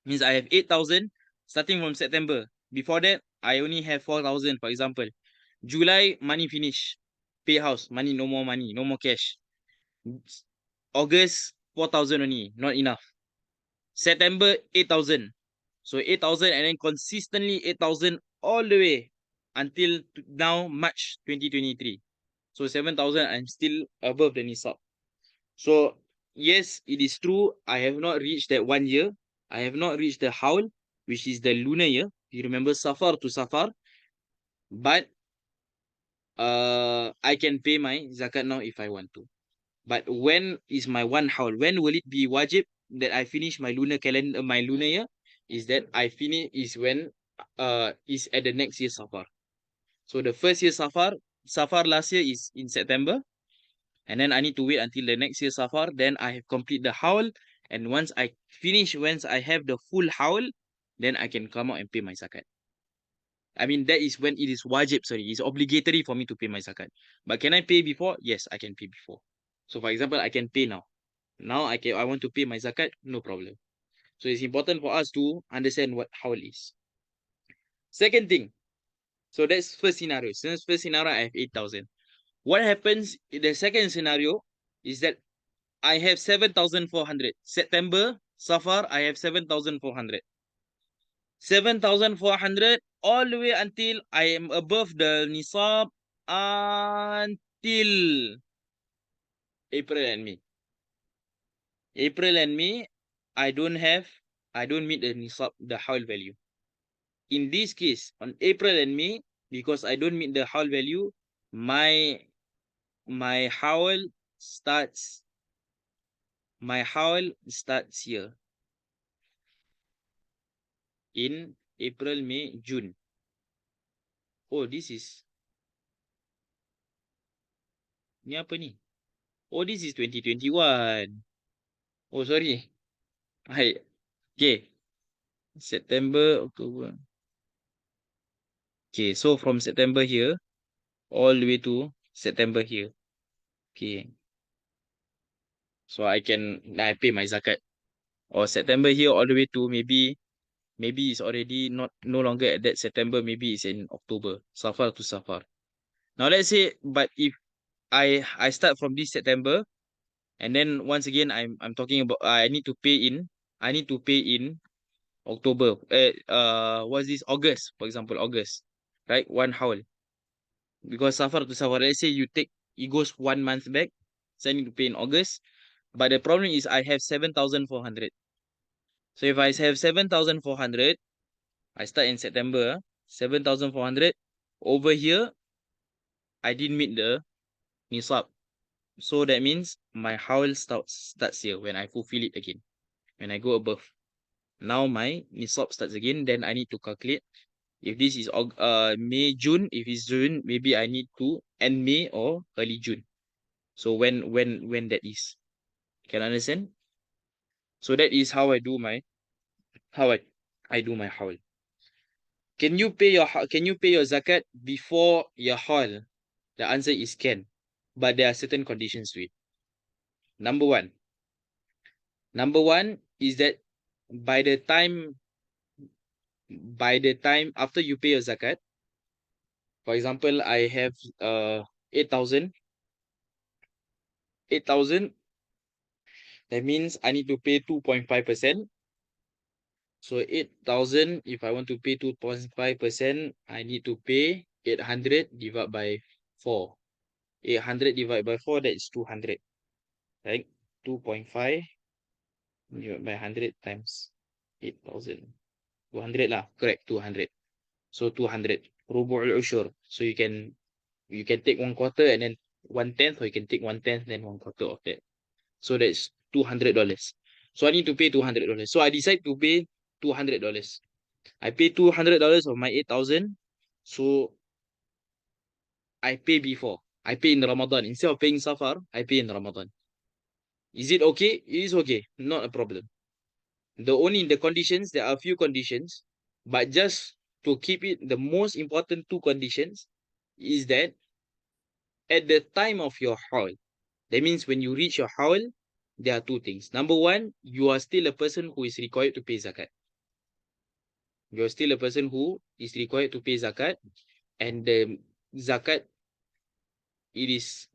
Means I have 8,000 starting from September. Before that, I only have 4,000, for example. July, money finish. Pay house, money, no more money, no more cash. August, 4,000 only, not enough. September, 8,000. So 8,000, and then consistently 8,000 all the way until now, March 2023. So 7,000, I'm still above the nisab. So yes, it is true, I have not reached that 1 year. I have not reached the haul, which is the lunar year. You remember Safar to Safar. But I can pay my zakat now if I want to. But when is my one haul? When will it be wajib that I finish my lunar calendar, my lunar year? Is that I finish is when is at the next year Safar. So the first year Safar last year is in September, and then I need to wait until the next year Safar. Then I have complete the haul, and once I have the full haul, then I can come out and pay my zakat. I mean, that is when it is wajib, sorry, it's obligatory for me to pay my zakat. But can I pay before? Yes, I can pay before. So for example, I can pay now. Now I want to pay my zakat, no problem. So it's important for us to understand what haul is. Second thing, so that's first scenario. Since first scenario, I have 8,000. What happens in the second scenario is that I have 7,400. September, Safar, I have 7,400. 7,400 all the way until I am above the nisab until April and May. April and May, I don't meet the nisab, the haul value. In this case, on April and May, because I don't meet the haul value, my haul starts here in April, May, June. Oh, this is ni apa ni? Oh, this is 2021. Oh, sorry. Okay. September, October. Okay, so from September here all the way to September here. Okay. So I pay my zakat. Or September here all the way to maybe it's already no longer at that September, maybe it's in October. Safar to Safar. Now let's say, but if I start from this September, and then once again I'm talking about I need to pay in October. What's this? August, for example, August, right? One haul. Because Safar to Safar, let's say it goes 1 month back, so I need to pay in August. But the problem is I have 7,400. So if I have 7,400, I start in September, 7,400. Over here, I didn't meet the nisab. So that means my haul starts here when I fulfill it again. When I go above. Now my nisab starts again. Then I need to calculate. If this is May, June, if it's June, maybe I need to end May or early June. So when that is. Can understand? So that is how I do my haul. Can you pay your zakat before your haul? The answer is can. But there are certain conditions to it. Number one. Number one is that by the time after you pay your zakat, for example, I have 8,000. 8,000. That means I need to pay 2.5%. So 8,000, if I want to pay 2.5%, I need to pay 800 divided by 4. 800 divided by 4, that is 200. Right? 2.5 divided by 100 times 8,000. 200 lah. Correct, 200. So 200. Rubu'ul ushur. So you can take 1/4 and then 1/10, or you can take 1/10 then 1/4 of that. So that's $200. So I need to pay $200. So I decide to pay $200. I pay $200 of my 8,000. So I pay before. I pay in Ramadan. Instead of paying Safar, I pay in Ramadan. Is it okay? It is okay. Not a problem. The conditions, there are a few conditions, but just to keep it, the most important two conditions is that at the time of your haul, that means when you reach your haul, there are two things. Number one, you are still a person who is required to pay zakat. You are still a person who is required to pay zakat, and the zakat, it is,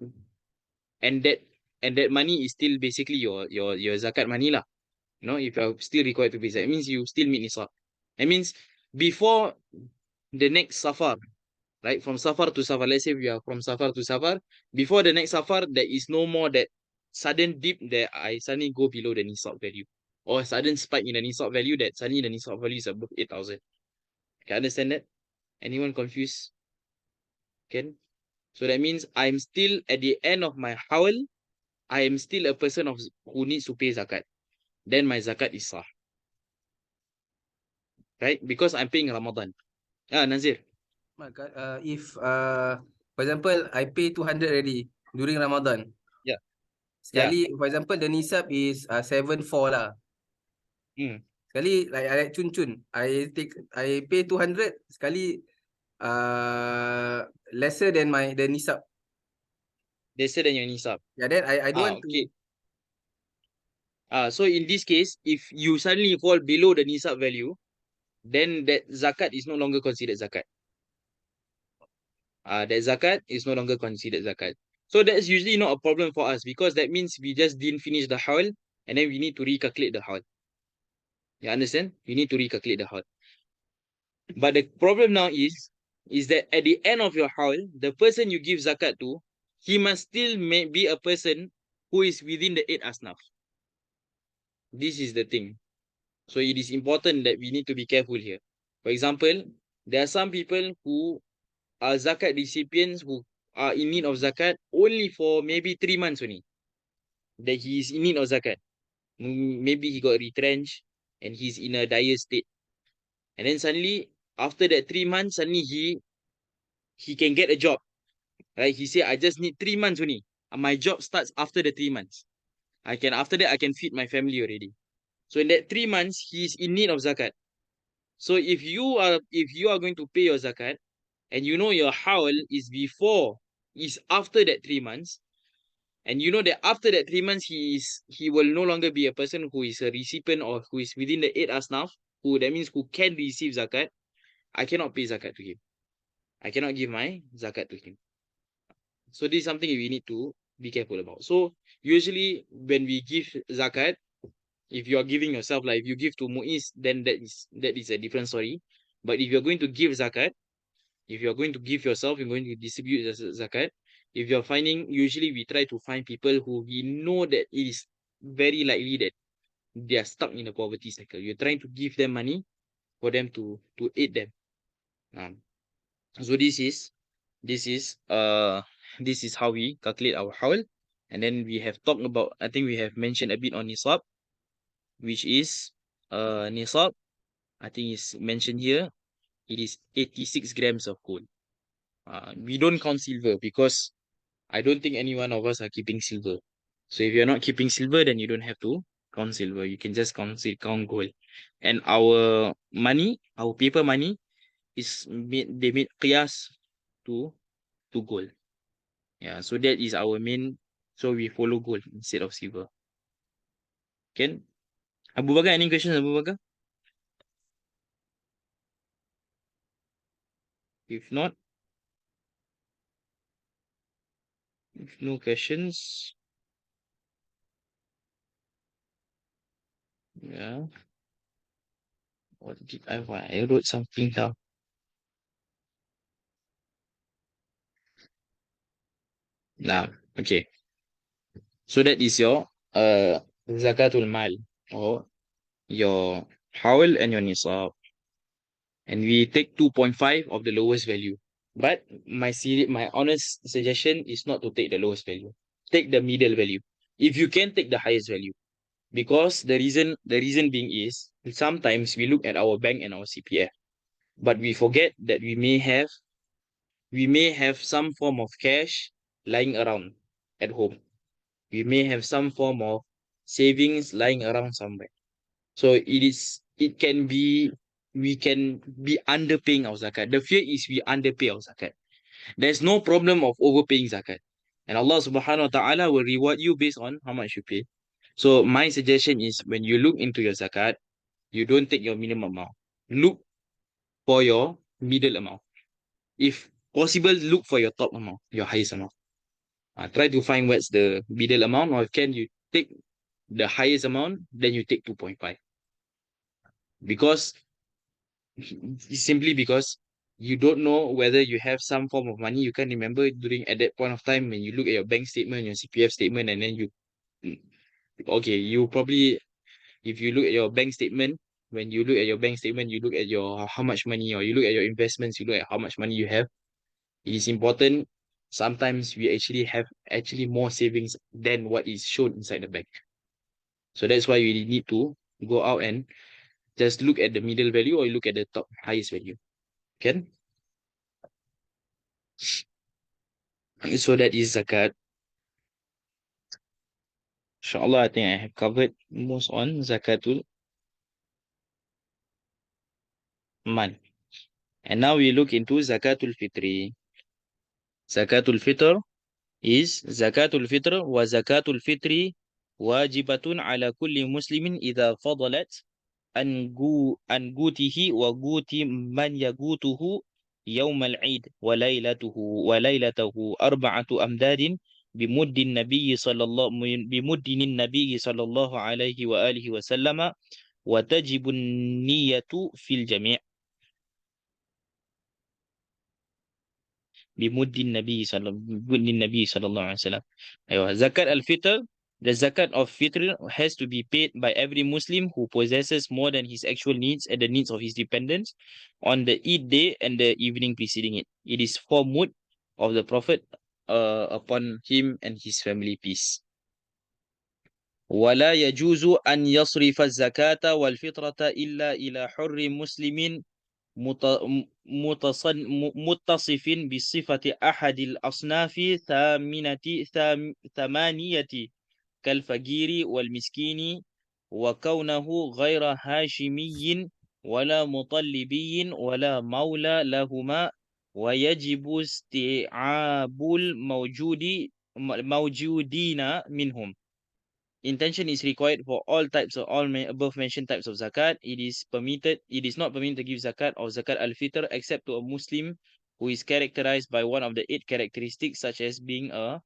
and that money is still basically your zakat money lah. You know, if you are still required to pay zakat, it means you still meet nisab. That means before the next safar, right? From safar to safar, let's say we are from safar to safar, before the next safar, there is no more that sudden dip that I suddenly go below the nisab value, or sudden spike in the nisab value that suddenly the nisab value is above 8,000. Can you understand that? Anyone confused? Can? So that means I'm still at the end of my haul, I am still a person who needs to pay zakat. Then my zakat is sah. Right? Because I'm paying Ramadan. Nazir. If for example I pay 200 already during Ramadan. Yeah. Sekali, for example, the nisab is 7.4 lah. Sekali like cun, I pay 200, sekali lesser than the nisab. Lesser than your nisab. Yeah, then I don't want okay. to. So in this case, if you suddenly fall below the nisab value, then that zakat is no longer considered zakat. That zakat is no longer considered zakat. So that's usually not a problem for us, because that means we just didn't finish the haul, and then we need to recalculate the haul. You understand? We need to recalculate the haul. But the problem now is that at the end of your haul, the person you give zakat to, he must still be a person who is within the 8 asnaf. This is the thing. So it is important that we need to be careful here. For example, there are some people who are zakat recipients who are in need of zakat only for maybe 3 months only. That he is in need of zakat. Maybe he got retrenched and he's in a dire state. And then suddenly, after that 3 months, suddenly he can get a job. Right? He said, I just need 3 months only. And my job starts after the 3 months. After that I can feed my family already. So in that 3 months, he is in need of zakat. So if you are going to pay your zakat and you know your haul is after that 3 months, and you know that after that 3 months he will no longer be a person who is a recipient or who is within the 8 asnaf, who that means who can receive zakat, I cannot pay zakat to him. I cannot give my zakat to him. So this is something we need to be careful about. So usually when we give zakat, if you are giving yourself, like if you give to Muiz, then that is a different story. But if you're going to give zakat, if you're going to give yourself, you're going to distribute zakat. If you're finding, usually we try to find people who we know that it is very likely that they are stuck in the poverty cycle. You're trying to give them money for them to aid them. So this is how we calculate our haul. And then we have talked about, I think we have mentioned a bit on nisab, which is nisab, I think is mentioned here. It is 86 grams of gold. We don't count silver because I don't think any one of us are keeping silver. So if you're not keeping silver, then you don't have to count silver. You can just count gold. And our money, our paper money, they made qiyas to gold. Yeah, so that is our main. So we follow gold instead of silver. Can Abu Bakar, any questions, Abu Bakar? If not, if no questions, yeah. What did I write? I wrote something down. Now, okay. So that is your zakatul mal, or your hawl and your nisab. And we take 2.5 of the lowest value. But my honest suggestion is not to take the lowest value. Take the middle value. If you can take the highest value. Because the reason being is sometimes we look at our bank and our CPF, but we forget that we may have some form of cash lying around at home. We may have some form of savings lying around somewhere. So it can be, we can be underpaying our zakat. The fear is we underpay our zakat. There's no problem of overpaying zakat. And Allah subhanahu wa ta'ala will reward you based on how much you pay. So my suggestion is when you look into your zakat, you don't take your minimum amount. Look for your middle amount. If possible, look for your top amount, your highest amount. Try to find what's the middle amount, or can you take the highest amount, then you take 2.5. Because simply because you don't know whether you have some form of money, you can't remember during at that point of time when you look at your bank statement, your CPF statement, and then okay, you probably, if you look at your bank statement, when you look at your bank statement, you look at your how much money, or you look at your investments, you look at how much money you have. It is important. Sometimes we actually have more savings than what is shown inside the bank. So that's why we need to go out and just look at the middle value or look at the top highest value. Can? So that is zakat. Inshallah, I think I have covered most on zakatul mal. And now we look into zakatul fitri. Zakatul fitr is zakatul fitr wa zakatul fitri wajibatun ala kulli muslimin idha fadalat an gutihi wa guti man yagutuhu يوم العيد وليلته 4 أمداد بمد النبي صلى الله عليه وآله وسلم وتجب النية في الجميع بمد النبي صلى الله عليه وسلم. أيوة زكاة الفطر The zakat of fitr has to be paid by every Muslim who possesses more than his actual needs and the needs of his dependents on the Eid day and the evening preceding it. It is for mood of the Prophet upon him and his family peace. ولا يجوز أن يصرف الزكاة والفطرة إلا إلى حر مسلم متصف بصفة أحد الأصناف ثمانية كالفقير والمسكين وكونه غير هاشمي ولا مطلبي ولا مولى لهما ويجب استيعاب الموجودين منهم. Intention is required for all types of above mentioned types of zakat. It is not permitted to give zakat or zakat al-fitr except to a Muslim who is characterized by one of the 8 characteristics, such as being a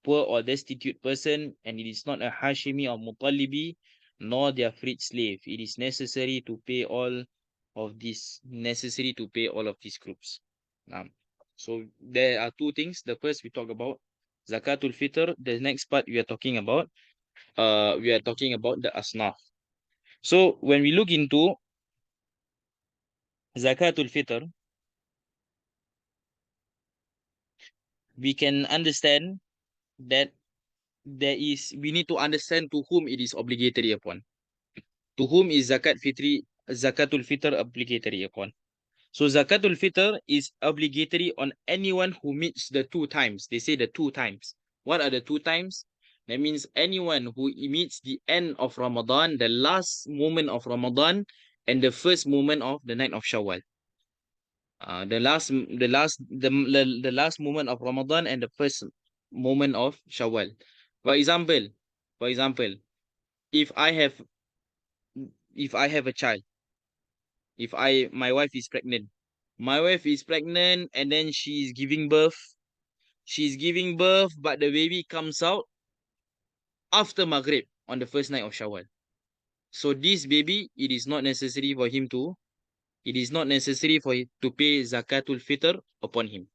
poor or destitute person, and it is not a Hashimi or Mutalibi, nor their freed slave. It is necessary to pay all of these groups. So there are 2 things. The first we talk about zakatul fitr. The next part we are talking about the asnaf. So when we look into zakatul fitr, we can understand that we need to understand to whom it is obligatory upon. To whom is zakatul fitr obligatory upon? So zakatul fitr is obligatory on anyone who meets the 2 times. They say the 2 times. What are the 2 times? That means anyone who meets the end of Ramadan, the last moment of Ramadan, and the first moment of the night of Shawwal. The last moment of Ramadan and the first moment of Shawwal. For example, if I have a child, my wife is pregnant. My wife is pregnant and then she's giving birth. But the baby comes out after Maghrib on the first night of Shawwal. So this baby, it is not necessary for him to pay zakatul fitr upon him.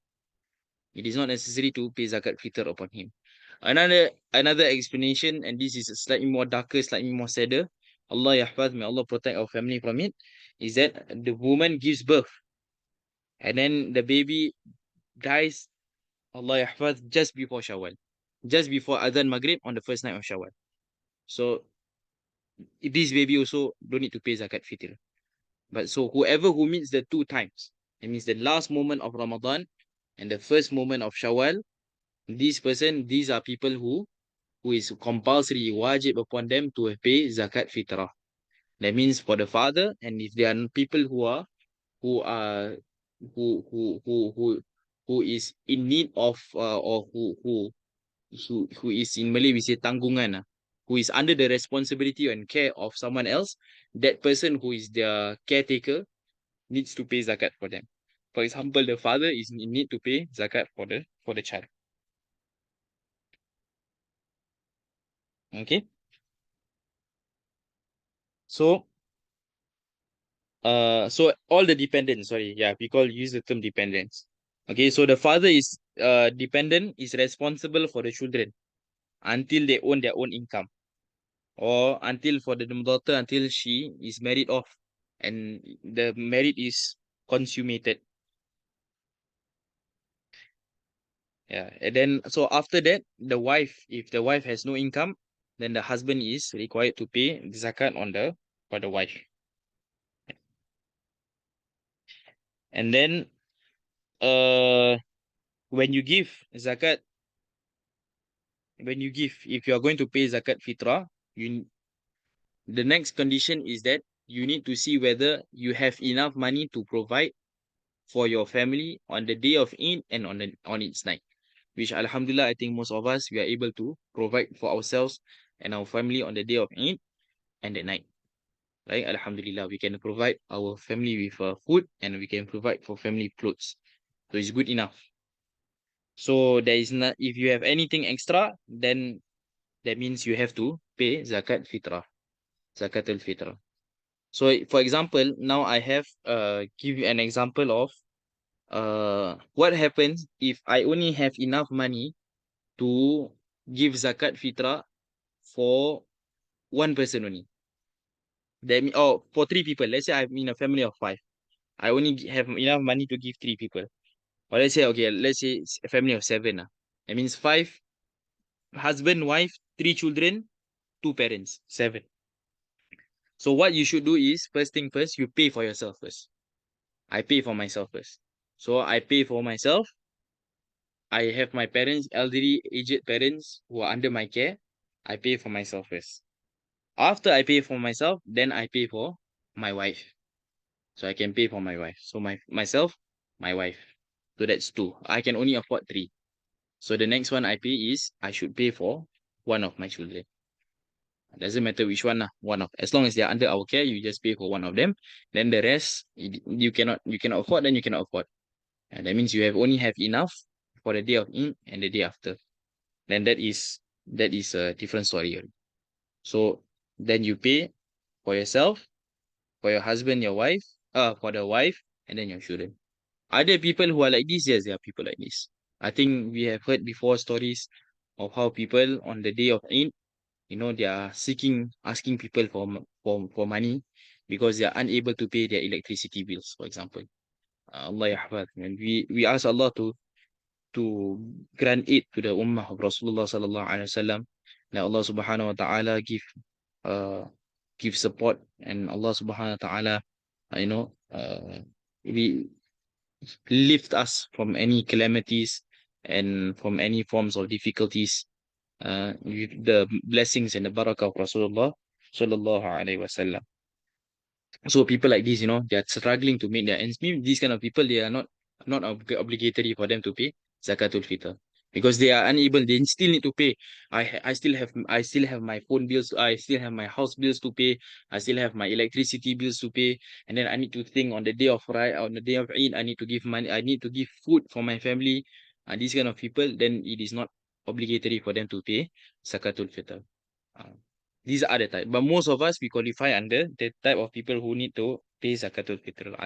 It is not necessary to pay zakat fitr upon him. Another explanation, and this is slightly more darker, slightly more sadder. Allah yahfaz, may Allah protect our family from it, is that the woman gives birth and then the baby dies, Allah yahfaz, just before Shawwal, just before Adhan Maghrib on the first night of Shawwal. So this baby also don't need to pay zakat fitr. But so whoever who meets the 2 times, it means the last moment of Ramadan and the first moment of Shawwal, these are people who is compulsory, wajib upon them to pay zakat fitrah. That means for the father, and if there are people who are who is in need of or who is, in Malay we say tanggungan, who is under the responsibility and care of someone else, that person who is their caretaker needs to pay zakat for them. For example, the father is in need to pay zakat for the child. Okay. So all the dependents, use the term dependents. Okay, so the father is dependent, is responsible for the children until they own their own income, or until for the daughter until she is married off and the marriage is consummated. Yeah, and then so after that, if the wife has no income, then the husband is required to pay zakat for the wife. And then when you give zakat, if you are going to pay zakat fitrah, the next condition is that you need to see whether you have enough money to provide for your family on the day of Eid and on its night, which alhamdulillah, I think most of us, we are able to provide for ourselves and our family on the day of Eid and the night. Right? Alhamdulillah, we can provide our family with food and we can provide for family clothes. So it's good enough. So there is not, if you have anything extra, then that means you have to pay zakat fitrah, zakat al-fitrah. So for example, now I have give you an example of what happens if I only have enough money to give zakat fitrah for one person only. That mean, oh, for three people. Let's say I'm in a family of five. I only have enough money to give three people. Or let's say, okay, let's say it's a family of seven. That means five, husband, wife, three children, two parents, seven. So what you should do is, first thing first, you pay for yourself first. I pay for myself first. So I pay for myself. I have my parents, elderly, aged parents who are under my care. I pay for myself first. After I pay for myself, then I pay for my wife. So I can pay for my wife. So myself, my wife. So that's two. I can only afford three. So the next one I pay is I should pay for one of my children. Doesn't matter which one, one of, as long as they are under our care, you just pay for one of them. Then the rest you cannot afford, then you cannot afford. And that means you have only have enough for the day of Eid and the day after. Then that is a different story already. So then you pay for yourself, for your husband, your wife, for the wife, and then your children. Are there people who are like this? Yes, there are people like this. I think we have heard before stories of how people on the day of Eid, they are asking people for money because they are unable to pay their electricity bills, for example. Allah yahfad. And we ask Allah to grant it to the ummah of Rasulullah sallallahu alaihi wasallam. That Allah subhanahu wa ta'ala uh give support, and Allah subhanahu wa ta'ala we lift us from any calamities and from any forms of difficulties with the blessings and the barakah of Rasulullah sallallahu alaihi wasallam. So people like this, they are struggling to make their ends meet. These kind of people, they are not obligatory for them to pay zakatul fitr because they are unable. They still need to pay. I still have my phone bills. I still have my house bills to pay. I still have my electricity bills to pay. And then I need to think on the day of Eid, I need to give money. I need to give food for my family. These kind of people, then it is not obligatory for them to pay zakatul fitr. Uh, these are the type. But most of us, we qualify under the type of people who need to pay zakatul fitr.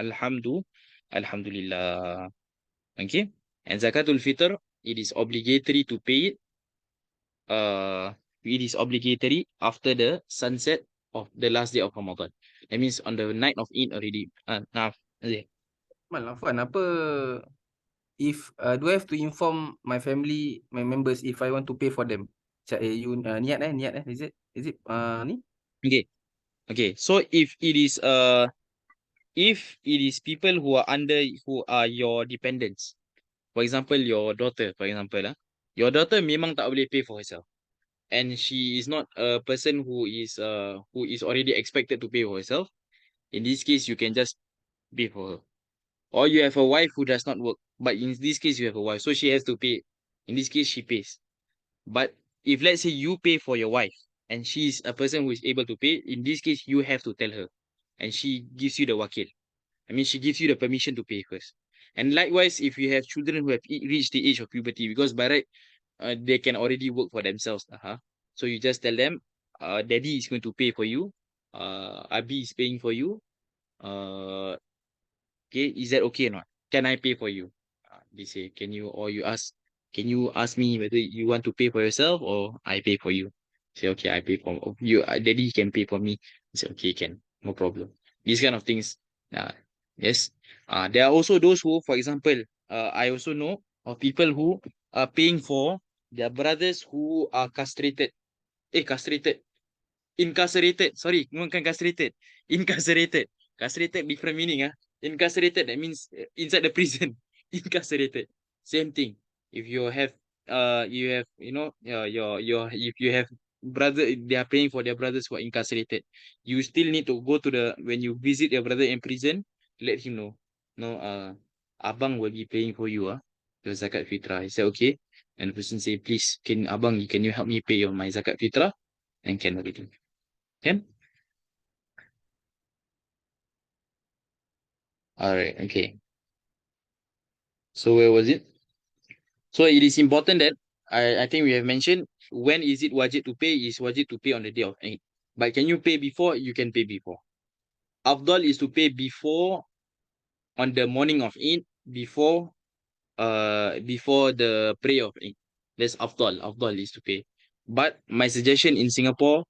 Alhamdulillah. Okay. And zakatul fitr, it is obligatory to pay it. It is obligatory after the sunset of the last day of Ramadan. That means on the night of Eid already. Now, Afwan, apa if do I have to inform my family, my members if I want to pay for them? Macam you niat is it ni? okay. Okay. So if it is people who are your dependents, for example, your daughter, for example, your daughter memang tak boleh pay for herself. And she is not a person who is already expected to pay for herself. In this case, you can just pay for her. Or you have a wife who does not work, but in this case, you have a wife, so she has to pay. In this case, she pays. But if let's say you pay for your wife and she is a person who is able to pay, in this case, you have to tell her, and she gives you the wakil. I mean, she gives you the permission to pay first. And likewise, if you have children who have reached the age of puberty, because by right, they can already work for themselves. So you just tell them, daddy is going to pay for you. Abi is paying for you. Uh, okay, is that okay or not? Can I pay for you? They say, can you ask me whether you want to pay for yourself or I pay for you? Say, okay, I pay for you. Daddy can pay for me. Say, okay, can, no problem. These kind of things. Yes. There are also those who, for example, I also know of people who are paying for their brothers who are castrated. Castrated. Incarcerated. Sorry, bukan castrated. Incarcerated. Castrated different meaning. Incarcerated, that means inside the prison. Incarcerated. Same thing. If you have, if you have brother, they are paying for their brothers who are incarcerated. You still need to go to when you visit your brother in prison, let him know. No, abang will be paying for you, your zakat fitrah. He said, okay. And the person say, please, can you help me pay my zakat fitrah? And can already. Can? Alright, okay. So where was it? So it is important that I think we have mentioned when is it wajib to pay is wajib to pay on the day of Eid. But can you pay before? You can pay before. Afdal is to pay before on the morning of Eid before the prayer of Eid. That's Afdal. Afdal is to pay. But my suggestion in Singapore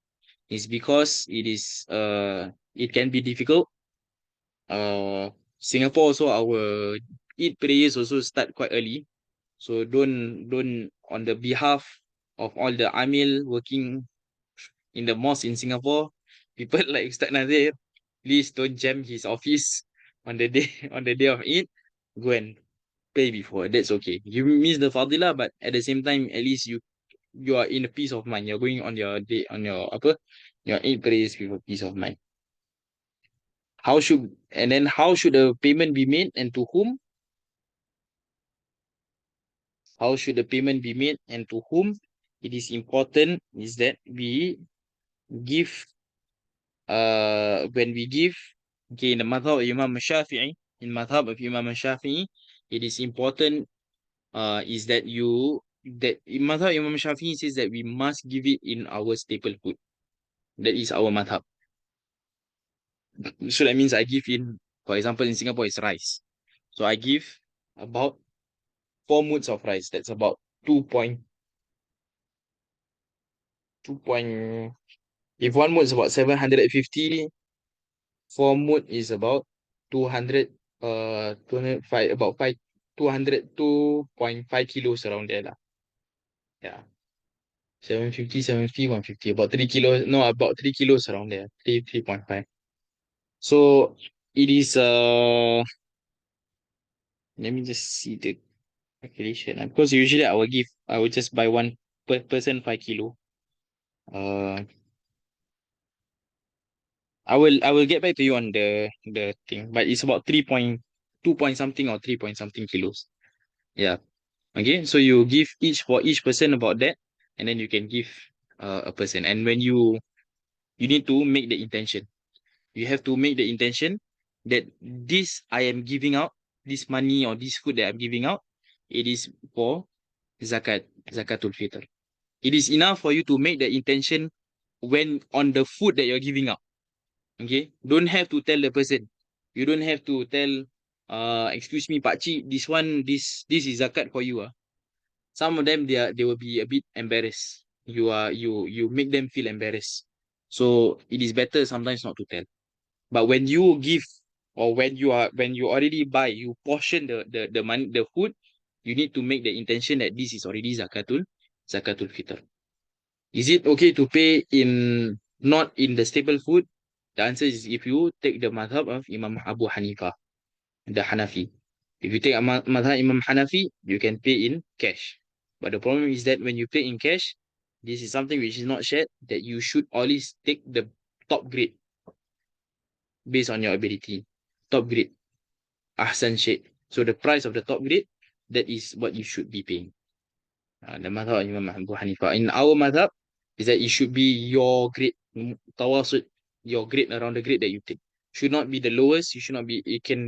is because it can be difficult. Singapore also our Eid prayers also start quite early. So don't on the behalf of all the amil working in the mosque in Singapore, people like Ustaz Nazir, please don't jam his office on the day on the day of Eid. Go and pay before. That's okay. You miss the fadilah, but at the same time, at least you are in a peace of mind. You're going on your day on your apa your Eid prayers with a peace of mind. How should the payment be made and to whom? How should the payment be made and to whom? It is important is that we give when we give, okay, in the madhab of Imam Shafi'i, in madhab of Imam Shafi'i, it is important is that that in madhab Imam Shafi'i says that we must give it in our staple food. That is our madhab. So that means I give in, for example, in Singapore it's rice. So I give about 4 moods of rice. That's about 2.2. If 1 mood is about 750, 4 mood is about 200, 205, about 5, 200, 2.5 kilos around there lah. Yeah. 750, 750, 150, about 3 kilos, no, about 3 kilos around there, 3.5. So it is, let me just see the calculation. Because usually I will just buy one per person 5 kilo. Uh, I will get back to you on the thing, but it's about 3.2 point something or 3 point something kilos. Yeah. Okay. So you give for each person about that, and then you can give a person. And when you need to make the intention. You have to make the intention that this I am giving out, this money or this food that I'm giving out, it is for zakatul fitr. It is enough for you to make the intention when on the food that you're giving out. Okay, don't have to tell the person. You don't have to tell, excuse me, Pakcik, this is zakat for you. Some of them they will be a bit embarrassed. You make them feel embarrassed. So it is better sometimes not to tell. But when you give or when you already buy, you portion the money, the food, you need to make the intention that this is already zakatul fitr. Is it okay to pay in not in the staple food? The answer is if you take the madhab of Imam Abu Hanifa, the Hanafi. If you take a madhab Imam Hanafi, you can pay in cash. But the problem is that when you pay in cash, this is something which is not shared, that you should always take the top grade based on your ability. Top grade. Ahsan Sheikh. So the price of the top grade, that is what you should be paying. The madhab of Imam Abu Hanifa. In our madhab, is that it should be your grade, tawasud, your grade around the grade that you take. Should not be the lowest. You should not be.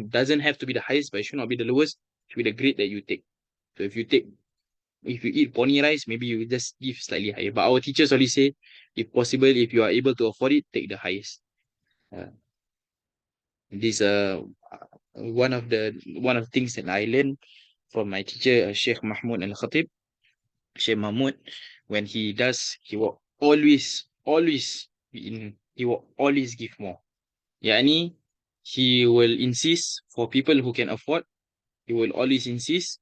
Doesn't have to be the highest, but it should not be the lowest. It should be the grade that you take. So if you eat pony rice, maybe you just give slightly higher. But our teachers always say, if possible, if you are able to afford it, take the highest. Uh, this one of the things that I learned from my teacher, Sheikh Mahmoud Al Khatib, Sheikh Mahmoud, when he will he will always give more. Yani, he will insist for people who can afford, he will always insist,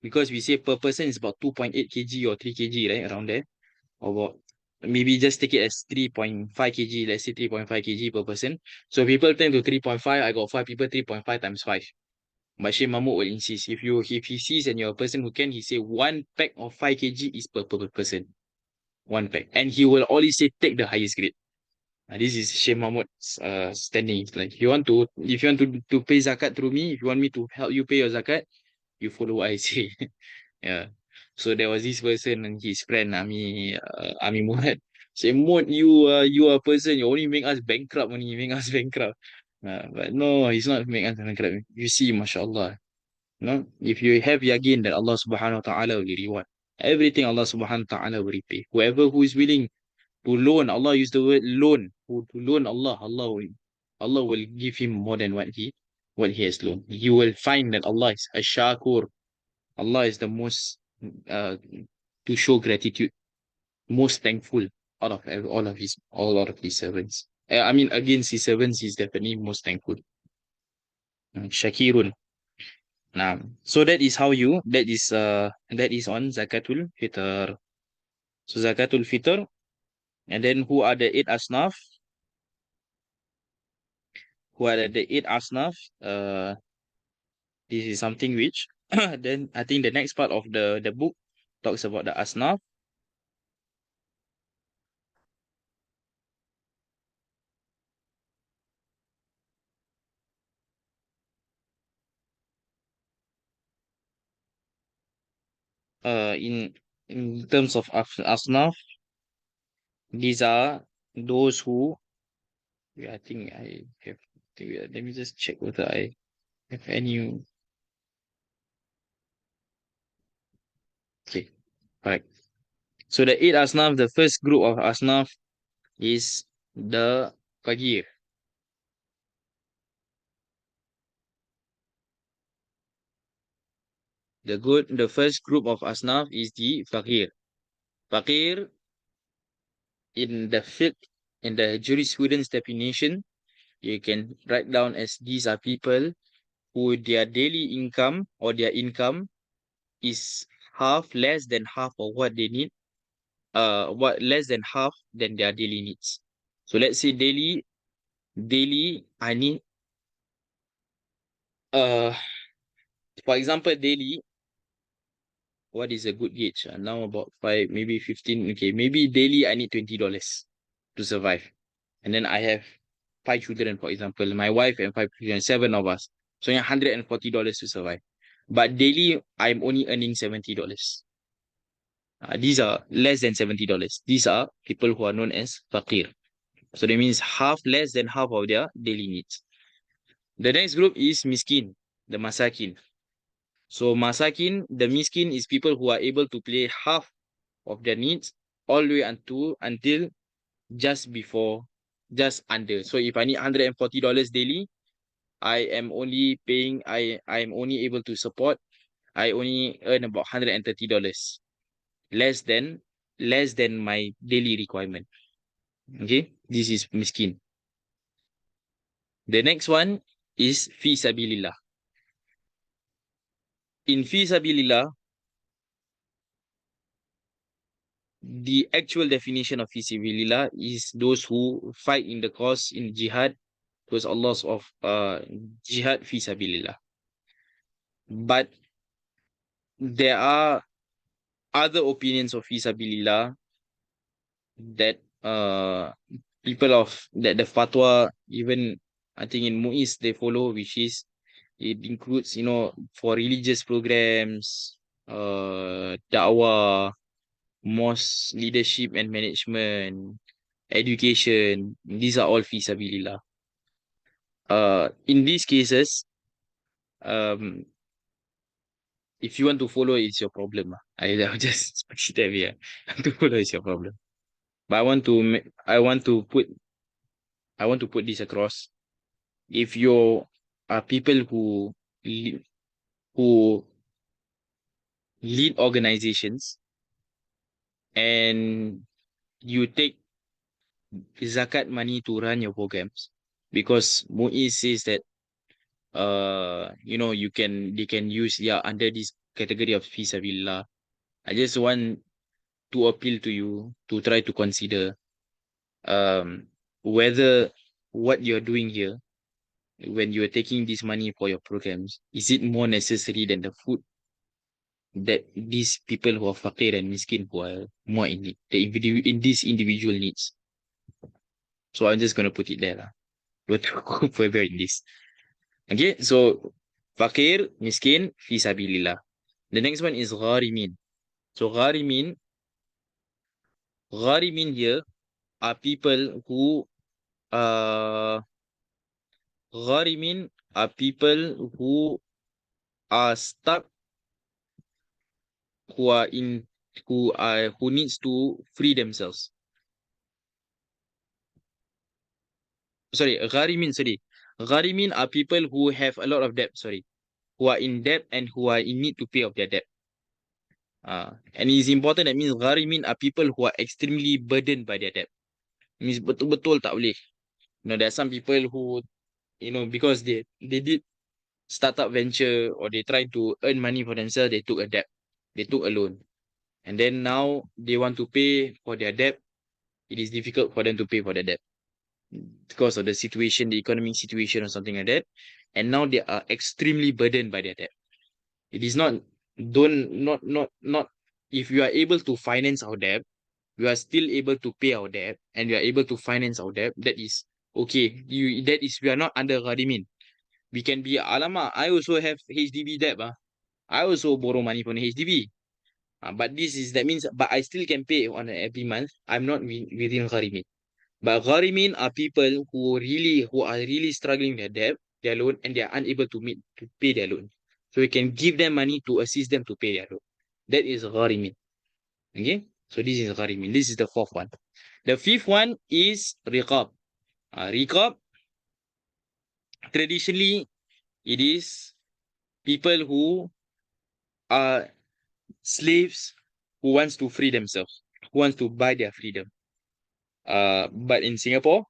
because we say per person is about 2.8 kg or 3 kg, right? Around there. Or about, maybe just take it as 3.5 kg, let's say 3.5 kg per person. So people turn to 3.5, I got 5 people, 3.5 times 5. But Sheikh Mahmoud will insist, if he sees and you're a person who can, he say 1 pack of 5 kg is per person. 1 pack. And he will always say take the highest grade. This is Sheikh Mahmud's standing. It's like, if you want to pay zakat through me, if you want me to help you pay your zakat, you follow what I say. Yeah. So there was this person and his friend Ami Murad. Say, Mud, you are a person, you only make us bankrupt, only you make us bankrupt. But no, he's not making us bankrupt. You see, mashallah. No, if you have yaqeen that Allah subhanahu wa ta'ala will reward. Everything Allah subhanahu wa ta'ala will repay. Whoever who is willing to loan, Allah used the word loan. Who to loan Allah will give him more than what he has loaned. You will find that Allah is Ash-Shakur. Allah is the most uh, to show gratitude, most thankful out of all of his servants. I mean, against his servants, he's definitely most thankful. Shakirun. Nah. So that is on Zakatul Fitr. So Zakatul Fitr, and then who are the eight asnaf? Who are the eight asnaf? This is something which then I think the next part of the book talks about the asnaf. In terms of asnaf, these are those who. I think I have. Let me just check whether I have any. Okay, correct. So the eight asnaf, the first group of asnaf is the faqir. The first group of asnaf is the faqir. Faqir in the fiqh, in the jurisprudence definition, you can write down as these are people who their daily income or their income is half less than half of what they need, what less than half than their daily needs. So let's say daily I need uh for example daily, what is a good gauge? Now about five, maybe 15. Okay, maybe daily I need $20 to survive. And then I have five children, for example, my wife and five children, seven of us. So $140 to survive. But daily I'm only earning $70. These are less than $70. These are people who are known as faqir. So that means half less than half of their daily needs. The next group is miskin, the masakin. So masakin, the miskin is people who are able to pay half of their needs all the way until just before, just under. So if I need $140 daily, I am only able to support, I only earn about $130. Less than less than my daily requirement. Okay, this is miskin. The next one is fi sabilillah. In fi sabilillah, the actual definition of fi sabilillah is those who fight in the cause in jihad, because Allah's of jihad fi sabilillah. But there are other opinions of fi sabilillah that people of that the fatwa, even I think in Muiz they follow, which is it includes, for religious programs, da'wah, mosque leadership and management, education. These are all fi sabilillah. In these cases, um, if you want to follow, it's your problem. I'll just put it that way. To follow is your problem. But I want to put this across. If you are people who lead organizations and you take zakat money to run your programs, because Muiz says that they can use, yeah, under this category of fi sabilillah. I just want to appeal to you to try to consider whether what you're doing here when you're taking this money for your programs, is it more necessary than the food that these people who are faqir and miskin who are more in need, in these individual needs. So I'm just gonna put it there lah. Don't go further in this. Okay, so faqir, miskin, fi sabilillah. The next one is gharimin. So gharimin here are people who gharimin are people who are stuck, who are in who needs to free themselves. Sorry. Gharimin are people who have a lot of debt, sorry. Who are in debt and who are in need to pay off their debt. And it's important, that means gharimin are people who are extremely burdened by their debt. Means betul-betul tak boleh. There are some people who, because they did startup venture, or they try to earn money for themselves, they took a debt. They took a loan. And then now they want to pay for their debt. It is difficult for them to pay for their debt because of the situation, the economic situation or something like that. And now they are extremely burdened by their debt. It is not, don't, not, if you are able to finance our debt, we are still able to pay our debt, and we are able to finance our debt, that is okay. We are not under gharimin. We can be, alamak, I also have HDB debt. I also borrow money from HDB. But that means, but I still can pay on every month. I'm not within gharimin. But gharimin are people who are really struggling their debt, their loan, and they are unable to pay their loan. So we can give them money to assist them to pay their loan. That is gharimin. Okay? So this is gharimin. This is the fourth one. The fifth one is riqab. Riqab, traditionally, it is people who are slaves who wants to free themselves, who wants to buy their freedom. But in Singapore,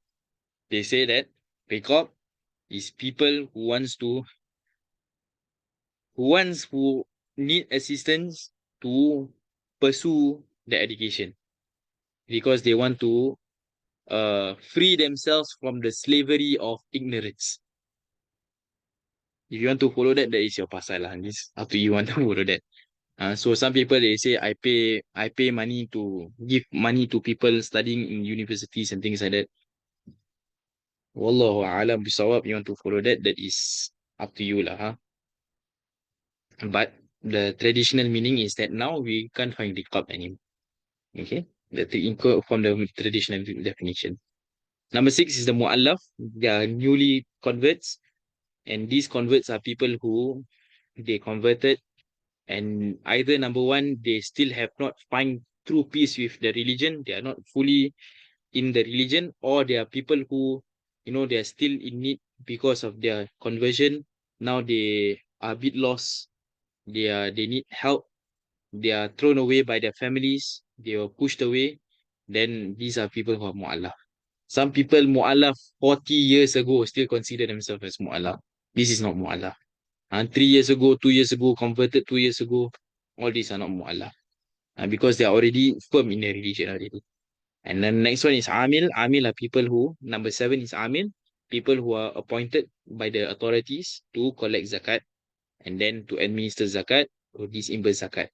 they say that riqab is people who need assistance to pursue their education, because they want to free themselves from the slavery of ignorance. If you want to follow that, that is your pasal lah. This up to you want to follow that. So some people, they say I pay money to give money to people studying in universities and things like that. Wallahu a'lam bisawab. You want to follow that, that is up to you lah. But the traditional meaning is that now we can't find riqab anymore. Okay, from the traditional definition. Number 6 is the mu'allaf. They are newly converts, and these converts are people who they converted, and either number one, they still have not find true peace with the religion. They are not fully in the religion, or they are people who, they are still in need because of their conversion. Now they are a bit lost. They need help. They are thrown away by their families. They were pushed away. Then these are people who are mu'allaf. Some people mu'allaf 40 years ago still consider themselves as mu'allaf. This is not mu'allaf. 3 years ago, 2 years ago, converted 2 years ago, all these are not mu'allaf. Because they are already firm in their religion already. And then next one is amil. Amil are people who, number 7 is amil, people who are appointed by the authorities to collect zakat, and then to administer zakat or disburse zakat.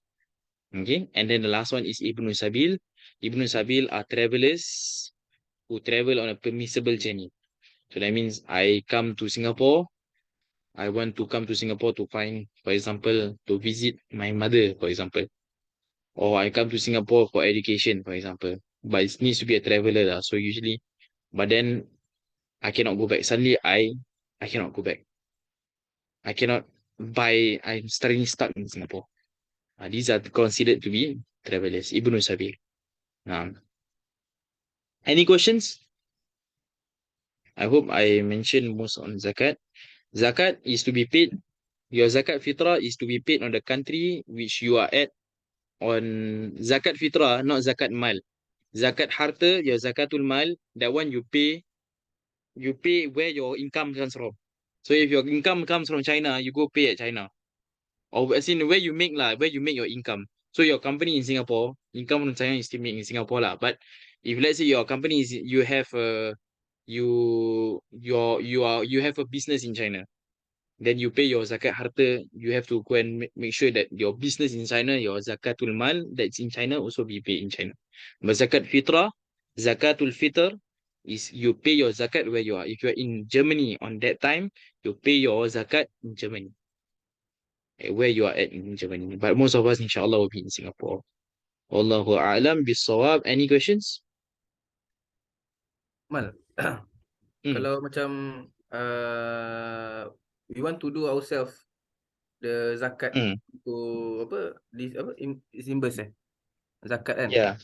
Okay, and then the last one is Ibn Sabil. Ibn Sabil are travelers who travel on a permissible journey. So that means I come to Singapore. I want to come to Singapore to find, for example, to visit my mother, for example. Or I come to Singapore for education, for example. But it needs to be a traveler lah. So usually, but then I cannot go back. Suddenly I cannot go back. I cannot buy. I'm starting stuck in Singapore. These are considered to be travelers. Ibn Sabil. Uh, any questions? I hope I mentioned most on zakat. Zakat is to be paid. Your zakat fitrah is to be paid on the country which you are at. On zakat fitrah, not zakat mal. Zakat harta, your zakatul mal, that one you pay where your income comes from. So if your income comes from China, you go pay at China. Or as in where you make lah, where you make your income. So your company in Singapore, income from China is still made in Singapore lah. But if let's say your company is you have a you have a business in China, then you pay your zakat harta. You have to go and make sure that your business in China, your zakatul mal that's in China also be paid in China. But zakatul fitr is you pay your zakat where you are. If you are in Germany on that time, you pay your zakat in Germany, where you are at in Germany. But most of us, inshallah, will be in Singapore. Wallahu a'lam bisawab. Any questions? Mal, Hmm. kalau macam we want to do ourselves the zakat Hmm. to disburse zakat kan, Yeah.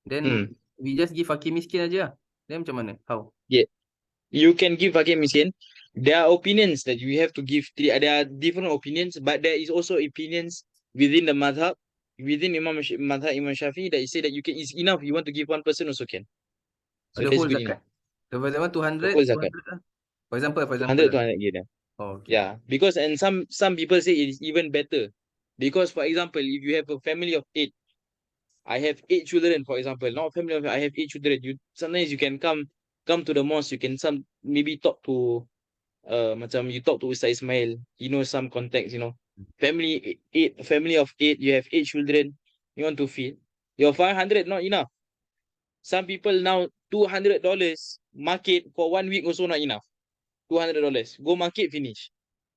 then Hmm. we just give fakir miskin aja lah. Then macam mana, how? Yeah. You can give fakir miskin. There are opinions that you have to give. There are different opinions, but there is also opinions within the madhab within Madhab Imam Shafi that he say that you can, it's enough. You want to give one person also can. So The that's whole good enough. zakat. So for example, The whole 200, zakat. 200 lah. For example 200, lah. 200 give them. Oh, okay. Yeah, because and some people say it is even better. Because for example, if you have a family of eight, I have eight children, for example, not a family of I have eight children. You sometimes you can come to the mosque, you can some maybe talk to macam you talk to Ustaz Ismail, he knows some context, family of eight, you have eight children, you want to feed. Your 500 not enough. Some people now $200 market for 1 week also not enough. $200. Go market finish.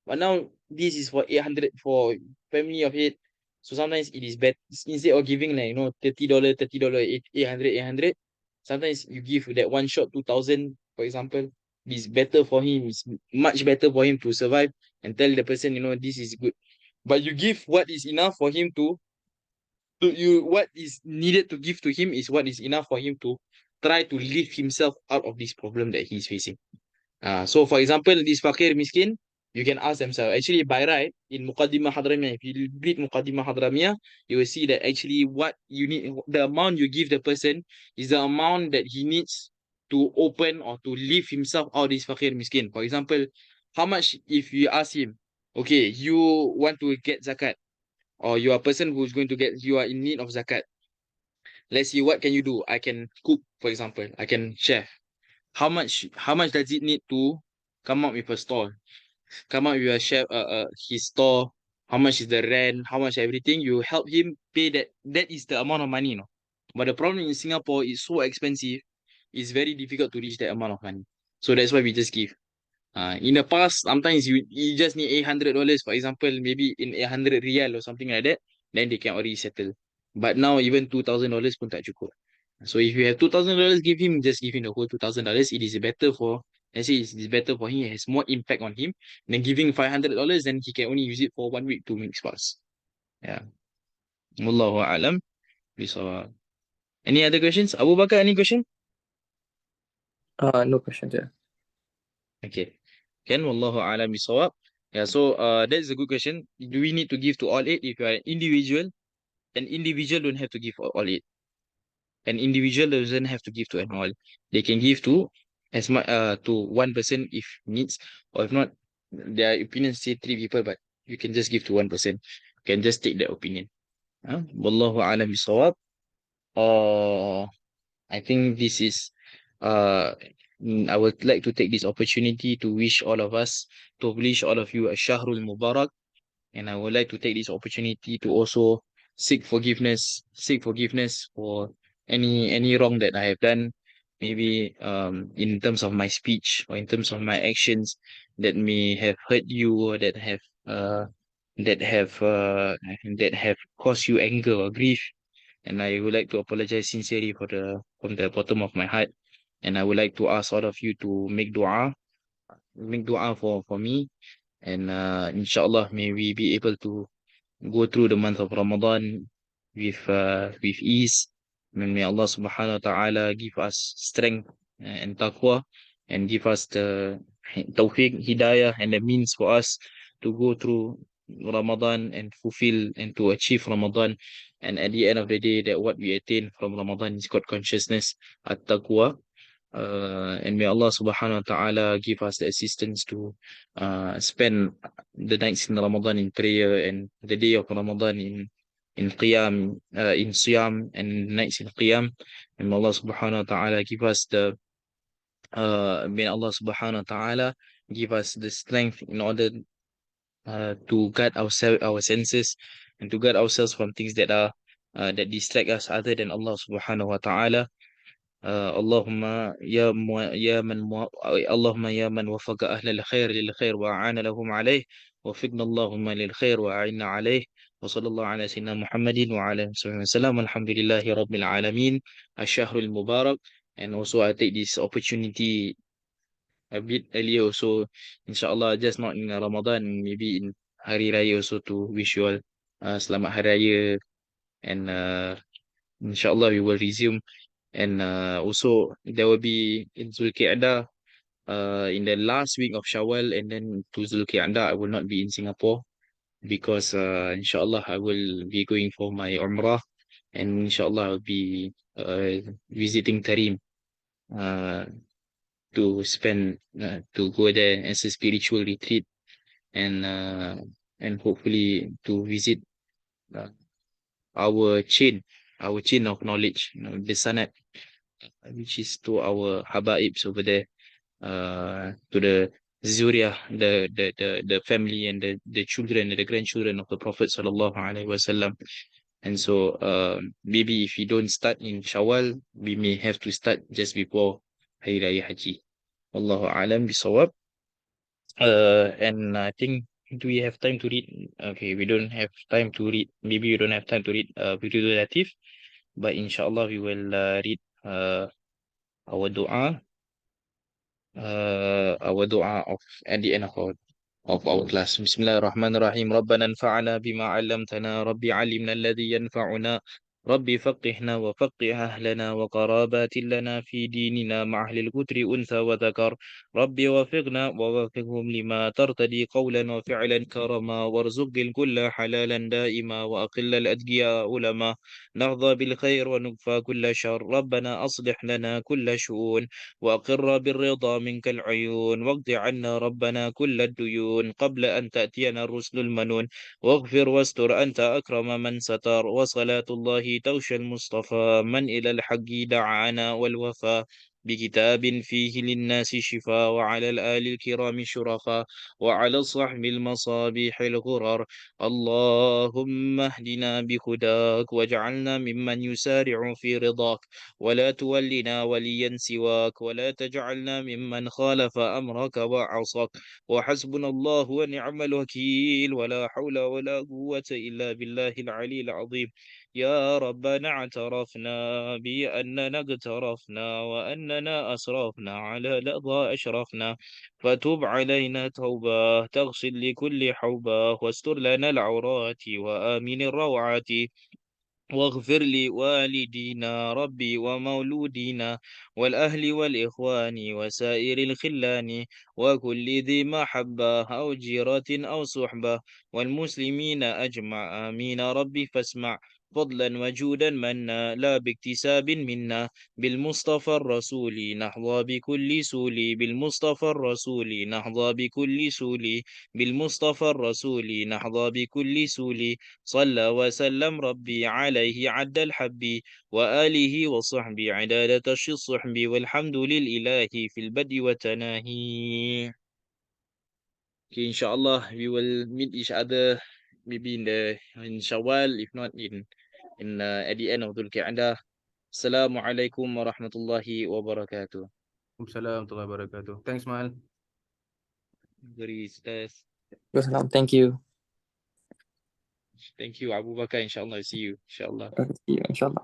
But now this is for 800 for family of eight. So sometimes it is better instead of giving like $30, $30, 800, 800. Sometimes you give that one shot 2,000, for example. It's better for him. It's much better for him to survive and tell the person, this is good. But you give what is enough for him to you what is needed to give to him is what is enough for him to try to lift himself out of this problem that he's facing. So for example, this fakir miskin, you can ask themselves. Actually, by right, in Muqaddimah Hadramiyah, if you read Muqaddimah Hadramiyah, you will see that actually what you need, the amount you give the person is the amount that he needs to open or to lift himself out of this fakir miskin. For example, how much if you ask him, okay, you want to get zakat, or you are a person who's going to get, you are in need of zakat. Let's see, what can you do? I can cook, for example. I can chef. How much does it need to come up with a store? Come up with a chef his store, how much is the rent, how much everything, you help him pay that is the amount of money, but the problem in Singapore is so expensive, it's very difficult to reach that amount of money. So that's why we just give. In the past, sometimes you just need $800, for example, maybe in 800 real or something like that, then they can already settle. But now even $2,000 pun tak cukup. So if you have $2,000, give him, just give him the whole $2,000. It is better for, let's say it's better for him, it has more impact on him than giving $500, then he can only use it for 1 week, 2 weeks pass. Yeah. Wallahu a'lam. Bisawab. Any other questions? Abu Bakar, any question? No questions. Yeah. Okay. Can wallahu a'lam bisawab. Yeah, so that's a good question. Do we need to give to all eight? If you are an individual don't have to give all eight. An individual doesn't have to give to an all. They can give to as much to one person if needs, or if not, their opinions say three people, but you can just give to one person. You can just take their opinion. Wallahu a'lam bisawab. Uh, I think this is uh I would like to take this opportunity to wish all of us, to wish all of you a Shahrul Mubarak, and I would like to take this opportunity to also seek forgiveness for any wrong that I have done, maybe in terms of my speech or in terms of my actions that may have hurt you, or uh that have uh that have caused you anger or grief. And I would like to apologize sincerely from the bottom of my heart. And I would like to ask all of you to make dua for me, and inshallah may we be able to go through the month of Ramadan with ease. And may Allah subhanahu wa ta'ala give us strength and taqwa, and give us the tawfiq, hidayah, and the means for us to go through Ramadan and fulfill and to achieve Ramadan. And at the end of the day, that what we attain from Ramadan is called consciousness, at-taqwa. And may Allah subhanahu wa ta'ala give us the assistance to spend the nights in Ramadan in prayer, and the day of Ramadan in qiyam, in siyam, and nights in qiyam. And may Allah subhanahu wa ta'ala give us may Allah subhanahu wa ta'ala give us the strength in order to guard our senses, and to guard ourselves from things that distract us other than Allah subhanahu wa ta'ala. اللهم اللهم يا من وفق أهل الخير للخير وأعان لهم عليه، وفقنا اللهم للخير وأعنا عليه. وصلى الله على سيدنا محمد وعلى آله وصحبه وسلم. والحمد لله رب العالمين. الشهر المبارك. And also I take this opportunity a bit earlier also, inshallah, just not in Ramadan, maybe in Hari Raya also, to wish you all Selamat Hari Raya. And inshallah we will resume. And also there will be in Zulqia'dah, in the last week of Shawwal, and then to Zulqia'dah I will not be in Singapore. because inshallah I will be going for my Umrah, and inshallah I'll be visiting Tarim uh, to go there as a spiritual retreat, and uh, and hopefully to visit uh, our chain our chain of knowledge, the sanad, which is to our habaibs over there, to the Zuriah, the family and the children and the grandchildren of the Prophet sallallahu alaihi wasallam. And so maybe if we don't start in Shawwal, we may have to start just before Hari Raya Haji. Wallahu alam bisawab. And I think, do we have time to read? Okay, we don't have time to read. Maybe we don't have time to read Bidul Latif, but inshallah we will read our dua, of at the end of our class. Bismillahirrahmanirrahim. Rabbana anfa'na bima 'allamtana. Rabbi 'allimna alladhi yanfa'una. ربي فقهنا وفقه أهلنا وقرابات لنا في ديننا مع أهل الكتر أنثى وذكر. ربي وفقنا ووفقهم لما ترتدي قولا وفعلا كرما، وارزق الكل حلالا دائما، وأقل الأدقياء علما، نرضى بالخير ونكفى كل شر. ربنا أصلح لنا كل شؤون، وأقر بالرضا منك العيون، واقض عنا ربنا كل الديون قبل أن تأتينا الرسل المنون. واغفر واستر أنت أكرم من ستر، وصلاة الله توشى المصطفى من إلى الحق دعانا والوفا، بكتاب فيه للناس شفاء، وعلى الآل الكرام شرفا، وعلى الصحب المصابيح الغرر. اللهم اهدنا بهداك، واجعلنا ممن يسارع في رضاك، ولا تولنا وليا سواك، ولا تجعلنا ممن خالف أمرك وعصاك. وحسبنا الله ونعم الوكيل، ولا حول ولا قوة إلا بالله العلي العظيم. يا ربنا اعترفنا بأننا اقترفنا، وأننا أسرفنا على لظى أشرفنا، فتب علينا توبة تغسل لكل حوبة، واستر لنا العورات وآمن الروعات، واغفر لوالدينا ربي ومولودينا، والأهل والإخوان وسائر الخلان، وكل ذي محبة أو جيرة أو صحبة، والمسلمين أجمع آمين ربي فاسمع. فضلا وجودا منا لا باكتساب منا، بالمصطفى الرسول نحظى بكل سولي، بالمصطفى الرسول نحظى بكل سولي، بالمصطفى الرسول نحظى بكل سولي. صلى وسلم ربي عليه عد الحب، وآله وصحبه عدالة الصحب، والحمد لله في البدء والتناهي. Okay, inshallah we will meet each other maybe in Shawwal, if not in at the end of Dhul Qi'adah. Assalamu alaikum warahmatullahi wabarakatuh. Waalaikumsalam warahmatullahi wabarakatuh. Thanks, Mal. Very nice. Wassalam. Thank you. Thank you, Abu Bakar. Inshallah, see you. Inshallah. See you, inshallah.